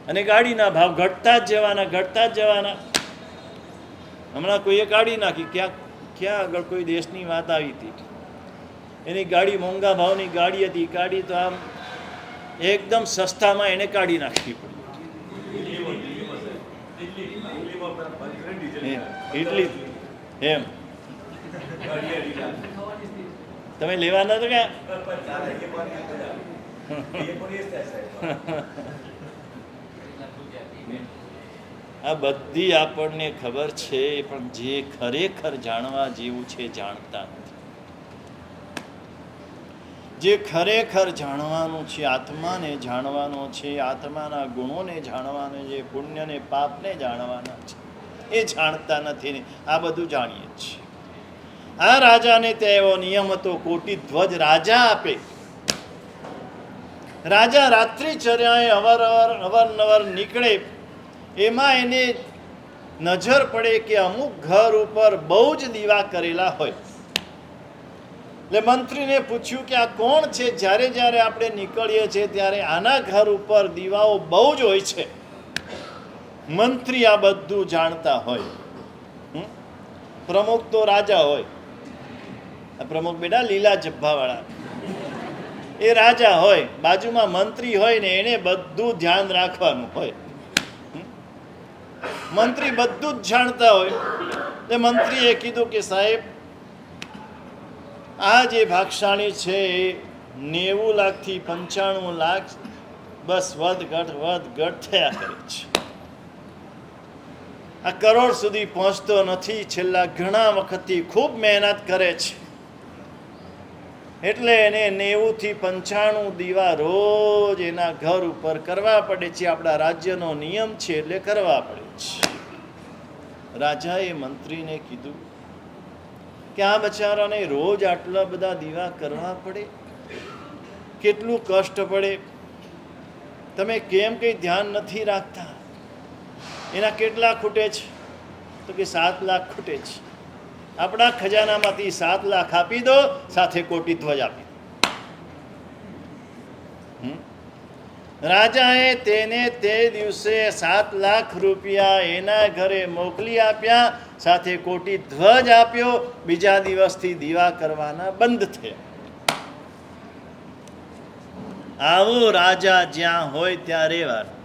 અને ગાડીના ભાવ ઘટતા જ જવાના, ઘટતા જ જવાના. હમણાં કોઈએ કાઢી નાખી, ક્યાં આગળ કોઈ દેશની વાત આવી હતી, એની ગાડી મોંઘા ભાવની ગાડી હતી, કાઢી તો આમ એકદમ સસ્તામાં એને કાઢી નાખવી પડી. ઇટલી એમ તમે લેવાના તો ક્યાં? આ બધી આપણને ખબર છે, પણ જે ખરેખર જાણવા જેવું છે જાણતા નથી. જે ખરેખર જાણવાનું છે, આત્માને જાણવાનો છે, આત્માના ગુણોને જાણવાનો છે, પુણ્યને પાપને જાણવાના છે, એ જાણતા નથી ને આ બધું જાણીએ છીએ. આ રાજાને ત્યાં એવો નિયમ હતો, કોટી ધ્વજ રાજા આપે. રાજા રાત્રિચર્યાએ અવારનવાર નીકળે, એમાં એને નજર પડે કે અમુક ઘર ઉપર બહુ જ દીવા કરેલા હોય. એટલે મંત્રીને પૂછ્યું કે આ કોણ છે? જ્યારે જ્યારે આપણે નીકળીએ છીએ ત્યારે આના ઘર ઉપર દીવાઓ બહુ જ હોય છે. મંત્રી આ બધું જાણતા હોય. પ્રમુખ તો રાજા હોય, પ્રમુખ બેટા લીલા જબ્બાવાળા, એ રાજા હોય, બાજુમાં મંત્રી હોય ને એને બધું ધ્યાન રાખવાનું હોય. મંત્રી બધું જ જાણતા હોય. એટલે મંત્રીએ કીધું કે સાહેબ, આ જે ભાગશાળી છે એ 90 લાખથી 95 લાખ બસ વધઘટ થયા કરે છે. આ કરોડ સુધી પહોંચતો નથી. છેલ્લા ઘણા વખતથી ખૂબ મહેનત કરે છે, એટલે એને 90 થી 95 દીવા રોજ એના ઘર ઉપર કરવા પડે છે. આપણા રાજ્યનો નિયમ છે એટલે કરવા પડે છે. રાજાએ મંત્રીને કીધું કે આ બચારાને રોજ આટલા બધા દીવા કરવા પડે, કેટલું કષ્ટ પડે, તમે કેમ કંઈ ધ્યાન નથી રાખતા? એના કેટલા ખૂટે છે? તો કે 7 લાખ ખૂટે છે. આપણા ખજાનામાંથી 7 લાખ આપી દો, સાથે કોટી ધ્વજ આપી દો. રાજાએ તેને તે દિવસે 7 લાખ રૂપિયા એના ઘરે મોકલી આપ્યા, સાથે કોટી ધ્વજ આપ્યો. બીજા દિવસથી દીવા કરવાના બંધ થયા. આવો રાજા જ્યાં હોય ત્યાં રહેવાનું.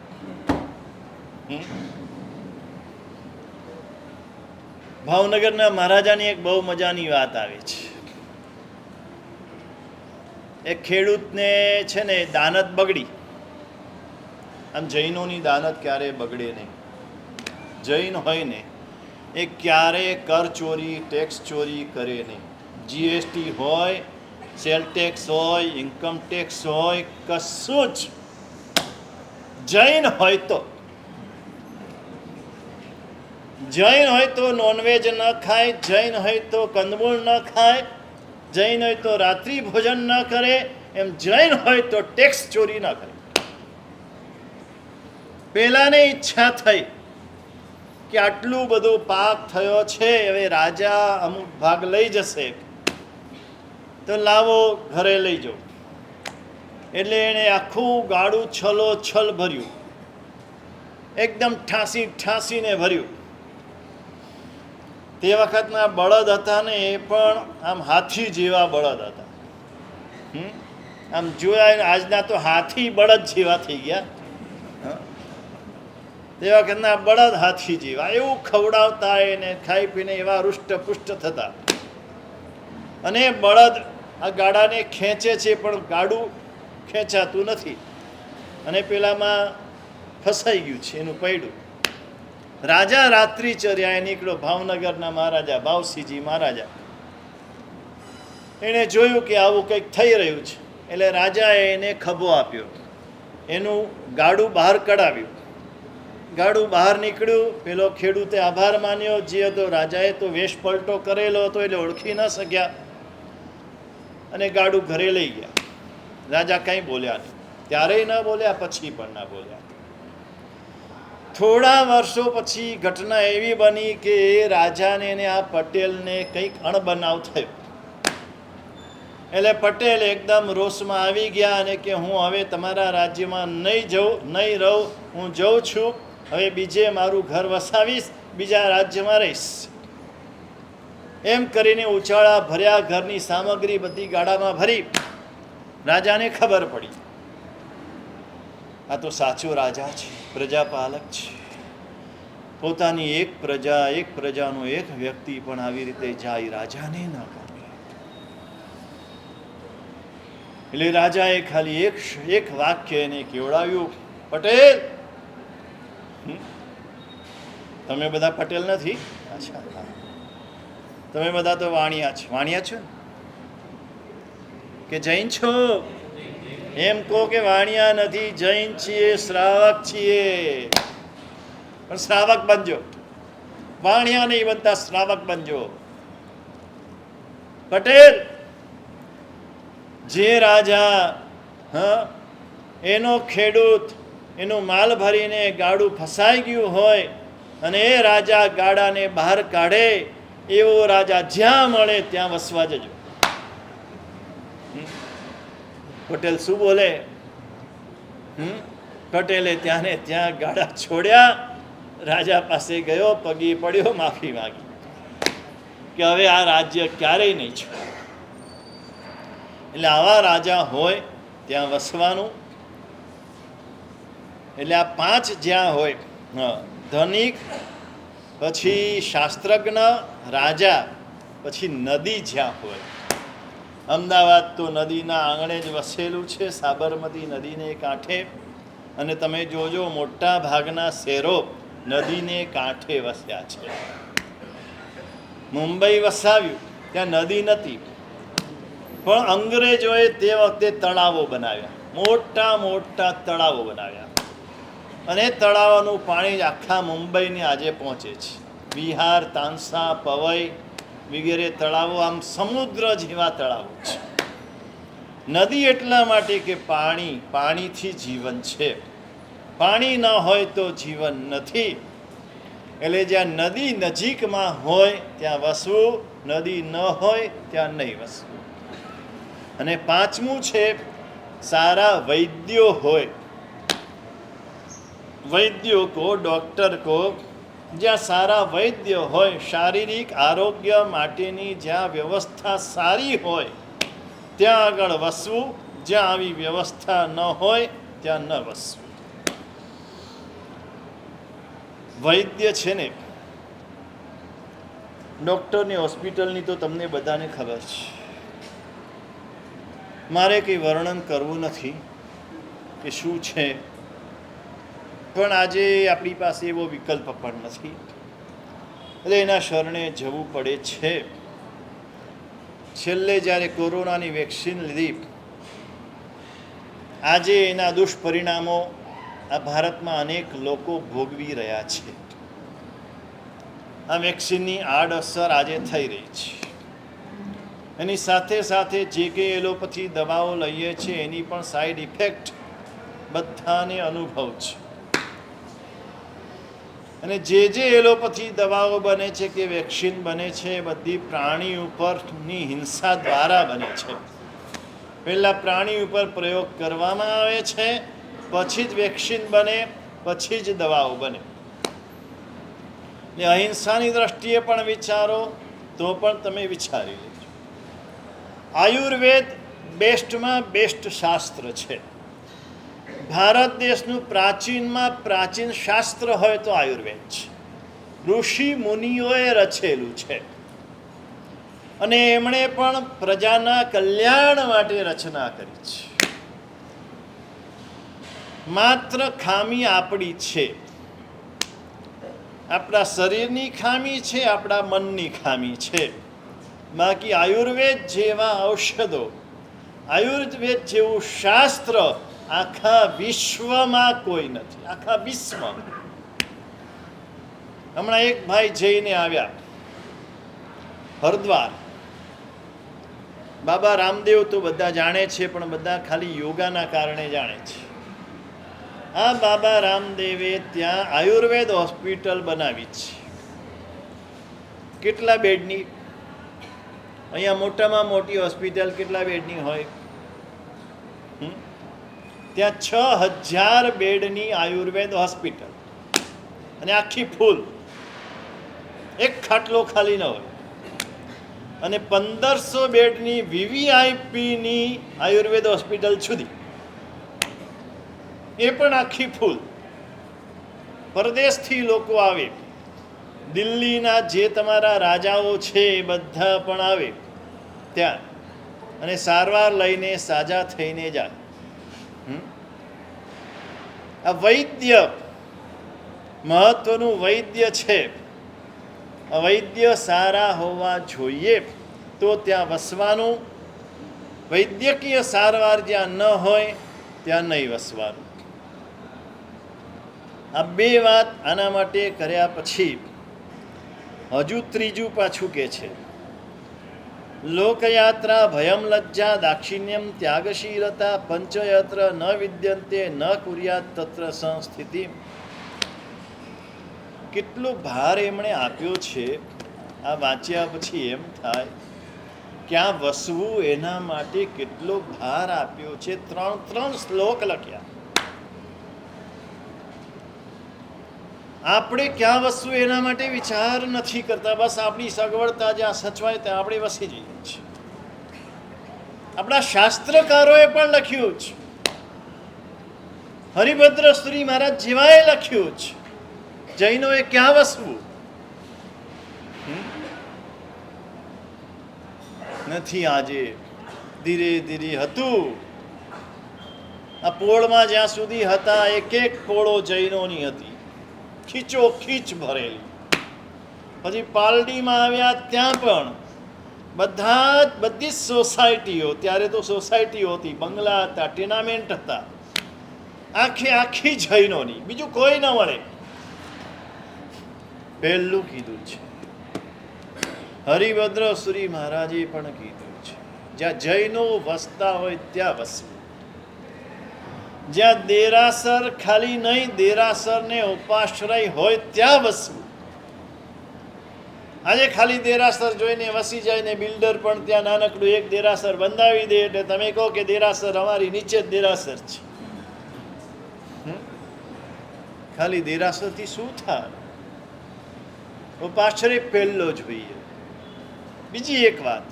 ભાવનગરના મહારાજાની એક બહુ મજાની વાત આવે છે. એક ખેડૂતને છે ને દાનત બગડી. આમ જૈનોની દાનત ક્યારેય બગડે નહીં. જૈન હોય ને એ ક્યારેય કર ચોરી, ટેક્સ ચોરી કરે નહીં. જીએસટી હોય, સેલ ટેક્સ હોય, ઇન્કમ ટેક્સ હોય, કશું જ. જૈન હોય તો નોનવેજ ન ખાય, જૈન હોય તો કંદમૂળ ન ખાય, જૈન હોય તો રાત્રિ ભોજન ન કરે, એમ જૈન હોય તો ટેક્સ ચોરી ન કરે. પેલાને ઈચ્છા થઈ કે આટલું બધું પાપ થયો છે, હવે રાજા અમુક ભાગ લઈ જશે, તો લાવો ઘરે લઈ જાઓ. એટલે એણે આખું ગાડું છલોછલ ભર્યું, એકદમ ઠાંસીને ભર્યું. તે વખતના બળદ હતા ને એ પણ આમ હાથી જેવા બળદ હતા. આમ જોયા આજના તો હાથી બળદ જેવા થઈ ગયા. તે વખતના બળદ હાથી જેવા, એવું ખવડાવતા એને, ખાઈ પીને એવા રૂષ્ટપુષ્ટ થતા. અને બળદ આ ગાડાને ખેંચે છે, પણ ગાડું ખેંચાતું નથી, અને પેલામાં ફસાઈ ગયું છે એનું પૈડું. રાજા રાત્રિચર્યાએ નીકળ્યો. ભાવનગરના મહારાજા ભાવસિંહજી મહારાજા, એણે જોયું કે આવું કંઈક થઈ રહ્યું છે, એટલે રાજાએ એને ખભો આપ્યો, એનું ગાડું બહાર કઢાવ્યું. ગાડું બહાર નીકળ્યું. પેલો ખેડૂતે આભાર માન્યો. જે હતો રાજાએ તો વેશ પલટો કરેલો હતો એટલે ઓળખી ન શક્યા, અને ગાડું ઘરે લઈ ગયા. રાજા કંઈ બોલ્યા નહીં, ત્યારેય ન બોલ્યા, પછી પણ ના બોલ્યા. થોડા વર્ષો પછી ઘટના એવી બની કે રાજાને ને આ પટેલને કંઈક અણબનાવ થયો. એટલે પટેલ એકદમ રોષમાં આવી ગયા અને કે હું હવે તમારા રાજ્યમાં નહીં રહું, હું જઉં છું, હવે બીજે મારું ઘર વસાવીશ, બીજા રાજ્યમાં રહીશ. એમ કરીને ઉચાળા ભર્યા ઘરની સામગ્રી બધી ગાડામાં ભરી. રાજાને ખબર પડી, આ તો સાચો રાજા છે, પ્રજાપાલક છે. પોતાની એક પ્રજાનો એક વ્યક્તિ પણ આવી રીતે જાય, રાજાને ન ગમે. એટલે રાજાએ ખાલી એક વાક્ય એને કેવડાવ્યું, પટેલ. તમે બધા પટેલ નથી? અચ્છા, તમે બધા તો વાણિયા છો. વાણિયા છો કે જૈન છો? એમ કહો કે વાણિયા નથી, જૈન છીએ, શ્રાવક છીએ. પણ શ્રાવક બનજો, વાણિયા નહીં બનતા, શ્રાવક બનજો. પટેલ, જે રાજા એનો ખેડૂત એનું માલ ભરીને ગાડું ફસાઈ ગયું હોય અને એ રાજા ગાડાને બહાર કાઢે, એવો રાજા જ્યાં મળે ત્યાં વસવા જજો. પટેલ શું બોલે? પટેલે ત્યાં ને ત્યાં ગાડા છોડ્યા, રાજા પાસે ગયો, પગે પડ્યો, માફી માંગી કે હવે આ રાજ્ય ક્યારેય નહીં છોડે. એટલે આવા રાજા હોય ત્યાં વસવાનું. એટલે આ 5 જ્યાં હોય, ધનિક, પછી શાસ્ત્રજ્ઞ, રાજા, પછી નદી જ્યાં હોય. અમદાવાદ તો નદીના આંગણે જ વસેલું છે, સાબરમતી નદીને કાંઠે. અને તમે જોજો મોટા ભાગના શહેરો નદીને કાંઠે વસ્યા છે. મુંબઈ વસાવ્યું ત્યાં નદી નથી, પણ અંગ્રેજોએ તે વખતે તળાવો બનાવ્યા, મોટા મોટા તળાવો બનાવ્યા, અને તળાવનું પાણી આખા મુંબઈને આજે પહોંચે છે. વિહાર, તાનસા, પવઈ વગેરે તળાવો આમ સમુદ્ર જેવા તળાવો છે. નદી એટલા માટે કે પાણીથી જીવન છે. પાણી ન હોય તો જીવન નથી. એટલે જ્યાં નદી નજીકમાં હોય ત્યાં વસવું, નદી ન હોય ત્યાં નહીં વસવું. અને પાંચમું છે સારા વૈદ્યો હોય. વૈદ્યો કો, ડૉક્ટર કો, જ્યાં સારા વૈદ્ય હોય, શારીરિક આરોગ્ય માટેની જ્યાં વ્યવસ્થા સારી હોય ત્યાં આગળ વસવું. જ્યાં આવી વ્યવસ્થા ન હોય ત્યાં ન વસવું. વૈદ્ય છે ને, ડૉક્ટરની હોસ્પિટલની તો તમને બધાને ખબર છે, મારે કંઈ વર્ણન કરવું નથી કે શું છે, પણ આજે આપણી પાસે એવો વિકલ્પ પણ નથી, એટલે એના શરણે જવું પડે છે. છેલ્લે જ્યારે કોરોનાની વેક્સિન લીધી, આજે એના દુષ્પરિણામો આ ભારતમાં અનેક લોકો ભોગવી રહ્યા છે. આ વેક્સિનની આડઅસર આજે થઈ રહી છે. એની સાથે સાથે જે કે એલોપેથી દવાઓ લઈએ છીએ એની પણ સાઈડ ઇફેક્ટ બધાને અનુભવ છે. અને જે એલોપેથી દવાઓ બને છે કે વેક્સિન બને છે, બધી પ્રાણી ઉપરની હિંસા દ્વારા બને છે. પહેલાં પ્રાણી ઉપર પ્રયોગ કરવામાં આવે છે, પછી જ વેક્સિન બને, પછી જ દવાઓ બને. ને અહિંસાની દ્રષ્ટિએ પણ વિચારો તો પણ તમે વિચારી લેજો. આયુર્વેદ બેસ્ટમાં બેસ્ટ શાસ્ત્ર છે. ભારત દેશનું પ્રાચીનમાં પ્રાચીન શાસ્ત્ર હોય તો આયુર્વેદ છે. ઋષિ મુનિઓએ રચેલું છે, અને એમણે પણ પ્રજાના કલ્યાણ માટે રચના કરી છે. માત્ર ખામી આપણી છે, આપણા શરીરની ખામી છે, આપણા મનની ખામી છે. બાકી આયુર્વેદ જેવા ઔષધો, આયુર્વેદ જેવું શાસ્ત્ર આખા વિશ્વમાં કોઈ નથી. આખા વિશ્વમાં. હમણાં એક ભાઈ જઈને આવ્યા હરિદ્વાર. બાબા રામદેવ તો બધા જાણે છે, પણ બધા ખાલી યોગાના કારણે જાણે છે. આ બાબા રામદેવે ત્યાં આયુર્વેદ હોસ્પિટલ બનાવી છે. કેટલા બેડની? અહીંયા મોટામાં મોટી હોસ્પિટલ કેટલા બેડની હોય? ત્યાં 6000 બેડની આયુર્વેદ હોસ્પિટલ, અને આખી ફૂલ, એક ખાટલો ખાલી ન હોય. અને 1500 બેડની VVIPની આયુર્વેદ હોસ્પિટલ સુધી, એ પણ આખી ફૂલ. પરદેશથી લોકો આવે, દિલ્હીના જે તમારા રાજાઓ છે એ બધા પણ આવે ત્યાં, અને સારવાર લઈને સાજા થઈને જાય. આ વૈદ્ય મહત્વનું વૈદ્ય છે. વૈદ્ય સારા હોવા જોઈએ તો ત્યાં વસવાનું. વૈદ્યકીય સારવાર જ્યાં ન હોય ત્યાં નહીં વસવાનું. આ બે વાત આના માટે કર્યા પછી હજુ ત્રીજું પાછું કે છે, લોકયાત્રા ભયમ લજ્જા દાક્ષિણ્યમ ત્યાગશીલતા પંચયત્ર ન વિદ્યંતે ન કુર્યાત તત્ર સંસ્થિતિ. કેટલો ભાર એમણે આપ્યો છે. આ વાંચ્યા પછી એમ થાય ક્યાં વસવું એના માટે કેટલો ભાર આપ્યો છે. 3 શ્લોક લખ્યા. આપણે ક્યાં વસવું એના માટે વિચાર નથી કરતા. બસ આપણી સગવડતા જ્યાં સચવાય ત્યાં આપણે વસી જઈએ છીએ. આપણા શાસ્ત્રકારોએ પણ લખ્યું છે, હરિભદ્ર શ્રી મહારાજ જેવાએ લખ્યું છે. જૈનોએ ક્યાં વસવું નથી. આજે ધીરે ધીરે હતું આ પોળમાં જ્યાં સુધી હતા એક એક પોળો જૈનોની હતી, ખીચો ખીચ ભરેલી. પછી પાલડીમાં આવ્યા ત્યાં પણ બધી જ સોસાયટીઓ, ત્યારે તો સોસાયટીઓ હતી, બંગલા હતા, ટેનામેન્ટ હતા, આખી જૈનોની, બીજું કોઈ ન મળે. પહેલું કીધું છે હરિભદ્ર સુરી મહારાજે પણ કીધું છે, જ્યાં જૈનો વસતા હોય ત્યાં વસવું. જ્યાં દેરાસર ખાલી નહીં, દેરાસરને ઉપાશ્રય હોય ત્યાં વસવું. આજે ખાલી દેરાસર જોઈને વસી જાય ને બિલ્ડર પણ ત્યાં નાનકડું એક દેરાસર બંધાવી દે એટલે તમે કહો કે દેરાસર અમારી નીચે જ દેરાસર છે. ખાલી દેરાસરથી શું થાય? ઉપાશ્રય પહેલો જોઈએ. બીજી એક વાત,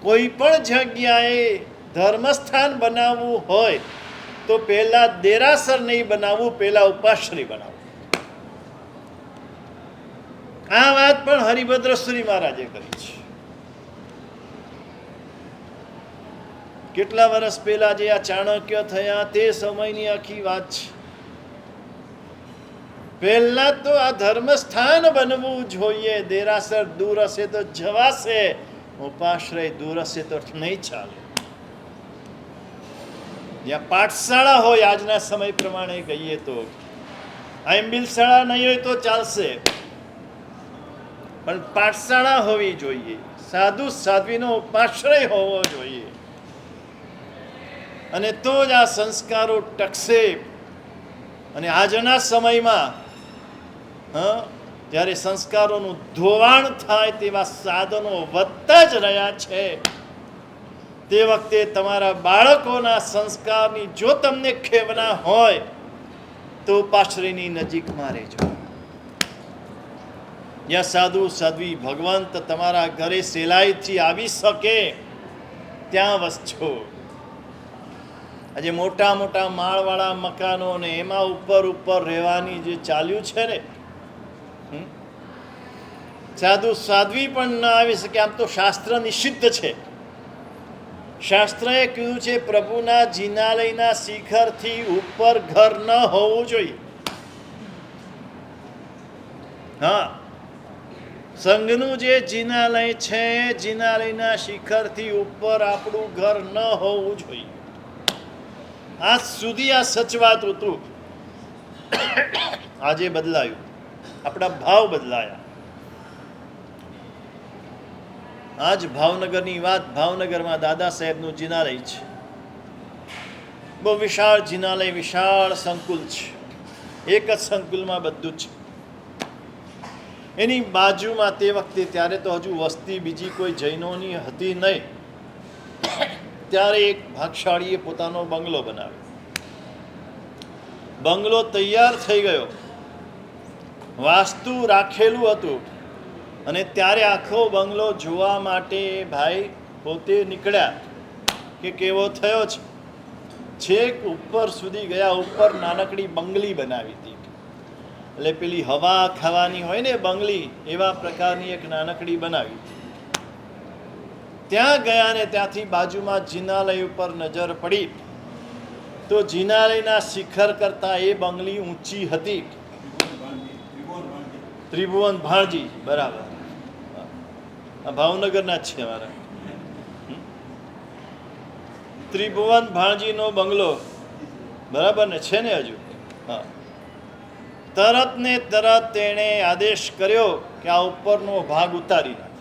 કોઈ પણ જગ્યાએ ધર્મસ્થાન બનાવવું હોય તો પહેલા દેરાસર નહીં બનાવવું, પહેલા ઉપાશ્રય બનાવવું. આ વાત પણ હરિભદ્ર સુરી મહારાજે કરી છે. કેટલા વર્ષ પહેલા જે આ ચાણક્ય થયા તે સમયની આખી વાત છે. પહેલા તો આ ધર્મસ્થાન બનવું જોઈએ. દેરાસર દૂર હશે તો જવાશે, ઉપાશ્રય દૂર હશે તો નહીં ચાલે. જ્યાં પાઠશાળા હોય, આજના સમય પ્રમાણે કહીએ તો આંબિલ શાળા નહીં હોય તો ચાલશે, પણ પાઠશાળા હોવી જોઈએ. સાધુ સાધ્વીનો ઉપાશ્રય હોવો જોઈએ, અને તો જ આ સંસ્કારો ટકશે. અને આજના સમયમાં જ્યારે સંસ્કારોનું ધોવાણ થાય તેવા સાધનો વધતા જ રહ્યા છે, તે વખતે તમારા બાળકોના સંસ્કારની જો તમને ખેવના હોય તો ઉપાશ્રયની નજીકમાં રહેજો. જ્યાં સાધુ સાધ્વી ભગવંત તમારા ઘરે સહેલાઈથી આવી શકે ત્યાં વસજો. આજે મોટા મોટા માળવાળા મકાનો ને એમાં ઉપર રહેવાની જે ચાલ્યું છે ને, સાધુ સાધ્વી પણ ન આવી શકે. આમ તો શાસ્ત્ર નિષિદ્ધ છે. શાસ્ત્રએ કીધું છે પ્રભુના જિનાલયના શિખરથી ઉપર ઘર ન હોવું જોઈએ. હા, સંઘનું જે જિનાલય છે, જિનાલયના શિખરથી ઉપર આપણું ઘર ન હોવું જોઈએ. આજ સુધી આ સચવાત હતું. આજે બદલાયું, આપણા ભાવ બદલાયા. આજ ભાવનગરની વાત, ભાવનગરમાં દાદા સાહેબનું જિનાલય છે. બહુ વિશાળ જિનાલય, વિશાળ સંકુલ છે. એક જ સંકુલમાં બધું છે. એની બાજુમાં તે વખતે, ત્યારે તો હજુ વસ્તી બીજી કોઈ જૈનોની હતી નહીં, ત્યારે એક ભાગશાળીએ પોતાનો બંગલો બનાવ્યો. બંગલો તૈયાર થઈ ગયો, વાસ્તુ રાખેલું હતું, અને ત્યારે આખો બંગલો જોવા માટે ભાઈ પોતે નીકળ્યા કે કેવો થયો છે. છેક ઉપર સુધી ગયા. ઉપર નાનકડી બંગલી બનાવી હતી, એટલે પેલી હવા ખાવાની હોય ને બંગલી, એવા પ્રકારની એક નાનકડી બનાવી. ત્યાં ગયા ને ત્યાંથી બાજુમાં જિનાલય ઉપર નજર પડી તો જિનાલયના શિખર કરતા એ બંગલી ઊંચી હતી. ત્રિભુવન ભાણજી, બરાબર, ભાવનગરના જ છે મારા. ત્રિભુવન ભાણજીનો બંગલો, બરાબર ને, છે ને હજુ? હા. તરત ને તરત તેણે આદેશ કર્યો કે આ ઉપરનો ભાગ ઉતારી નાખ.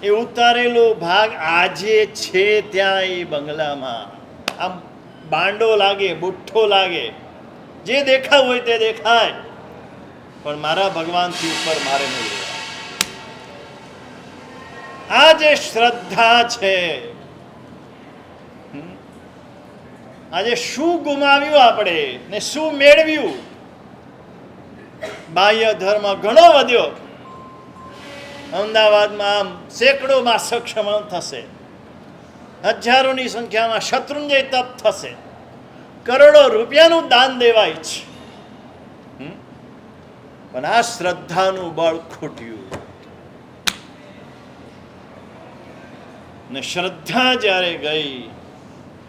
એ ઉતારેલો ભાગ આજે છે ત્યાં એ બંગલામાં. આમ બાંડો લાગે, બુઠ્ઠો લાગે, જે દેખાવું હોય તે દેખાય, પણ મારા ભગવાનથી ઉપર મારે નહીં રહેવાય. આ જે શ્રદ્ધા છે, આજે શું ગુમાવ્યું આપણે ને શું મેળવ્યું? બાહ્ય ધર્મ ઘણો વધ્યો. અમદાવાદમાં આમ સેંકડોમાં સક્ષમણ થશે, હજારોની સંખ્યામાં શત્રુંજય તપ થશે, કરોડો રૂપિયાનું દાન દેવાય છે, પણ આ શ્રદ્ધાનું બળ ખૂટ્યું. ને શ્રદ્ધા જ્યારે ગઈ,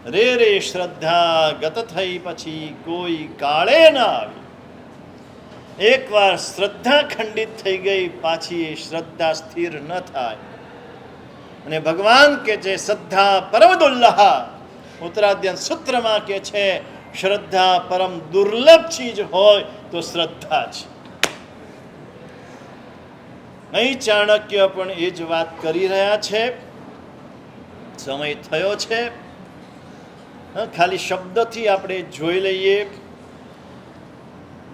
રે રે શ્રદ્ધા ગત થઈ પછી કોઈ કાળે ના આવી. એકવાર શ્રદ્ધા ખંડિત થઈ ગઈ, પાછી એ શ્રદ્ધા સ્થિર ન થાય. અને ભગવાન કે છે શ્રદ્ધા પરમ દુર્લભ, ઉત્તરાધ્યન સૂત્રમાં કે છે શ્રદ્ધા પરમ દુર્લભ ચીજ હોય તો શ્રદ્ધા છે. અહીં ચાણક્ય પણ એ જ વાત કરી રહ્યા છે. સમય થયો છે, ખાલી શબ્દથી આપણે જોઈ લઈએ.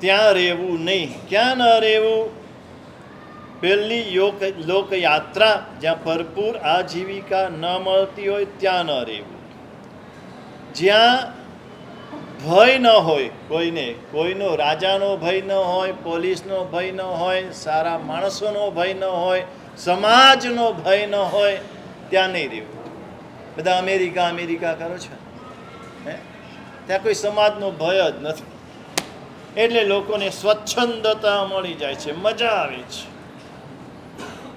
ત્યાં રહેવું નહીં. ક્યાં ન રહેવું? પહેલી લોકયાત્રા, જ્યાં ભરપૂર આજીવિકા ન મળતી હોય ત્યાં ન રહેવું. જ્યાં ભય ન હોય કોઈને, કોઈનો રાજાનો ભય ન હોય, પોલીસનો ભય ન હોય, સારા માણસોનો ભય ન હોય, સમાજનો ભય ન હોય, ત્યાં નહીં રહેવું. બધા અમેરિકા અમેરિકા કરો છો, ત્યાં કોઈ સમાજનો ભય જ નથી. એટલે લોકોને સ્વચ્છંદતા મળી જાય છે, મજા આવે છે.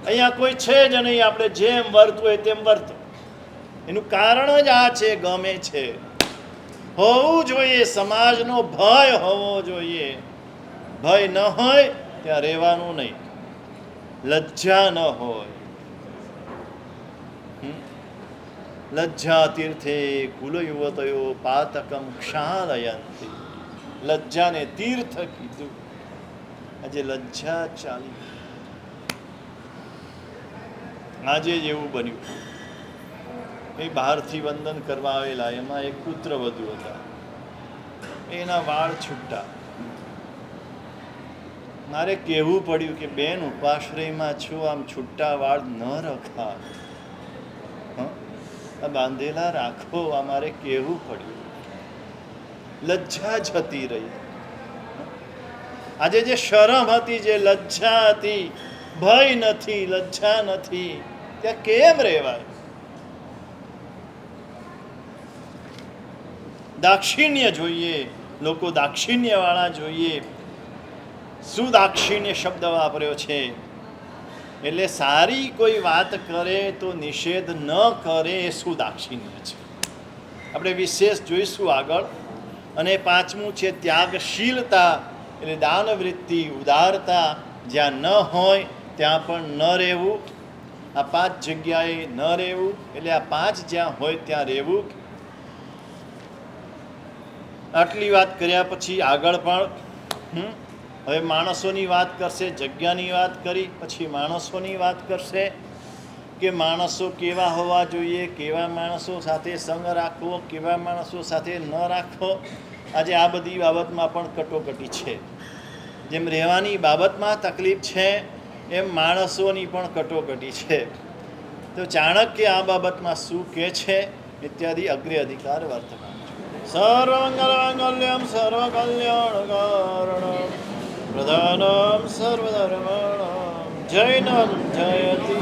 અહીંયા કોઈ છે જ નહીં, આપણે જેમ વર્તવું હોય તેમ વર્તો. એનું કારણ જ આ છે, ગમે છે. હોવું જોઈએ, સમાજનો ભય હોવો જોઈએ. ભય ન હોય ત્યાં રહેવાનું નહીં. લજ્જા ન હોય. લજ્જા તીર્થે કુલ યુવતયો પાતકમ ક્ષાલયંતી. લજ્જાને તીર્થ કીધું. આજે લજ્જા ચાલી. આજે જ એવું બન્યું. એ બહારથી વંદન કરવા આવેલા, એમાં એક પુત્ર વધુ હતા, એના વાળ છૂટા. મારે કહેવું પડ્યું કે બેન, ઉપાશ્રયમાં છું, આમ છૂટા વાળ ન રખા, બાંધેલા રાખો. અમારે કહેવું પડ્યું. લજ્જા જતી રહી. આજે જે શરમ હતી, જે લજ્જા હતી, ભય નથી, લજ્જા નથી, ત્યાં કેમ રહેવાય? દાક્ષિણ્ય જોઈએ, લોકો દાક્ષિણ્ય વાળા જોઈએ. શું દાક્ષિણ્ય શબ્દ વાપર્યો છે? એટલે સારી કોઈ વાત કરે તો નિષેધ ન કરે, એ શું દાક્ષિણ્ય છે? આપણે વિશેષ જોઈશું આગળ. અને પાંચમું છે ત્યાગશીલતા, એટલે દાનવૃત્તિ, ઉદારતા. જ્યાં ન હોય ત્યાં પણ ન રહેવું. આ 5 જગ્યાએ ન રહેવું, એટલે આ 5 જ્યાં હોય ત્યાં રહેવું. આટલી વાત કર્યા પછી આગળ પણ હવે માણસોની વાત કરશે. જગ્યાની વાત કરી, પછી માણસોની વાત કરશે કે માણસો કેવા હોવા જોઈએ, કેવા માણસો સાથે સંગ રાખવો, કેવા માણસો સાથે ન રાખવો. આજે આ બધી બાબતમાં પણ કટોકટી છે. જેમ રહેવાની બાબતમાં તકલીફ છે, એમ માણસોની પણ કટોકટી છે. તો ચાણક્ય આ બાબતમાં શું કહે છે ઇત્યાદિ અગ્રે અધિકાર વર્તમાન. સર્વમંગલમાંગલ્યં સર્વકલ્યાણકારણં પ્રધાનમ સર્વધર્માણાં જૈનમ જયતિ.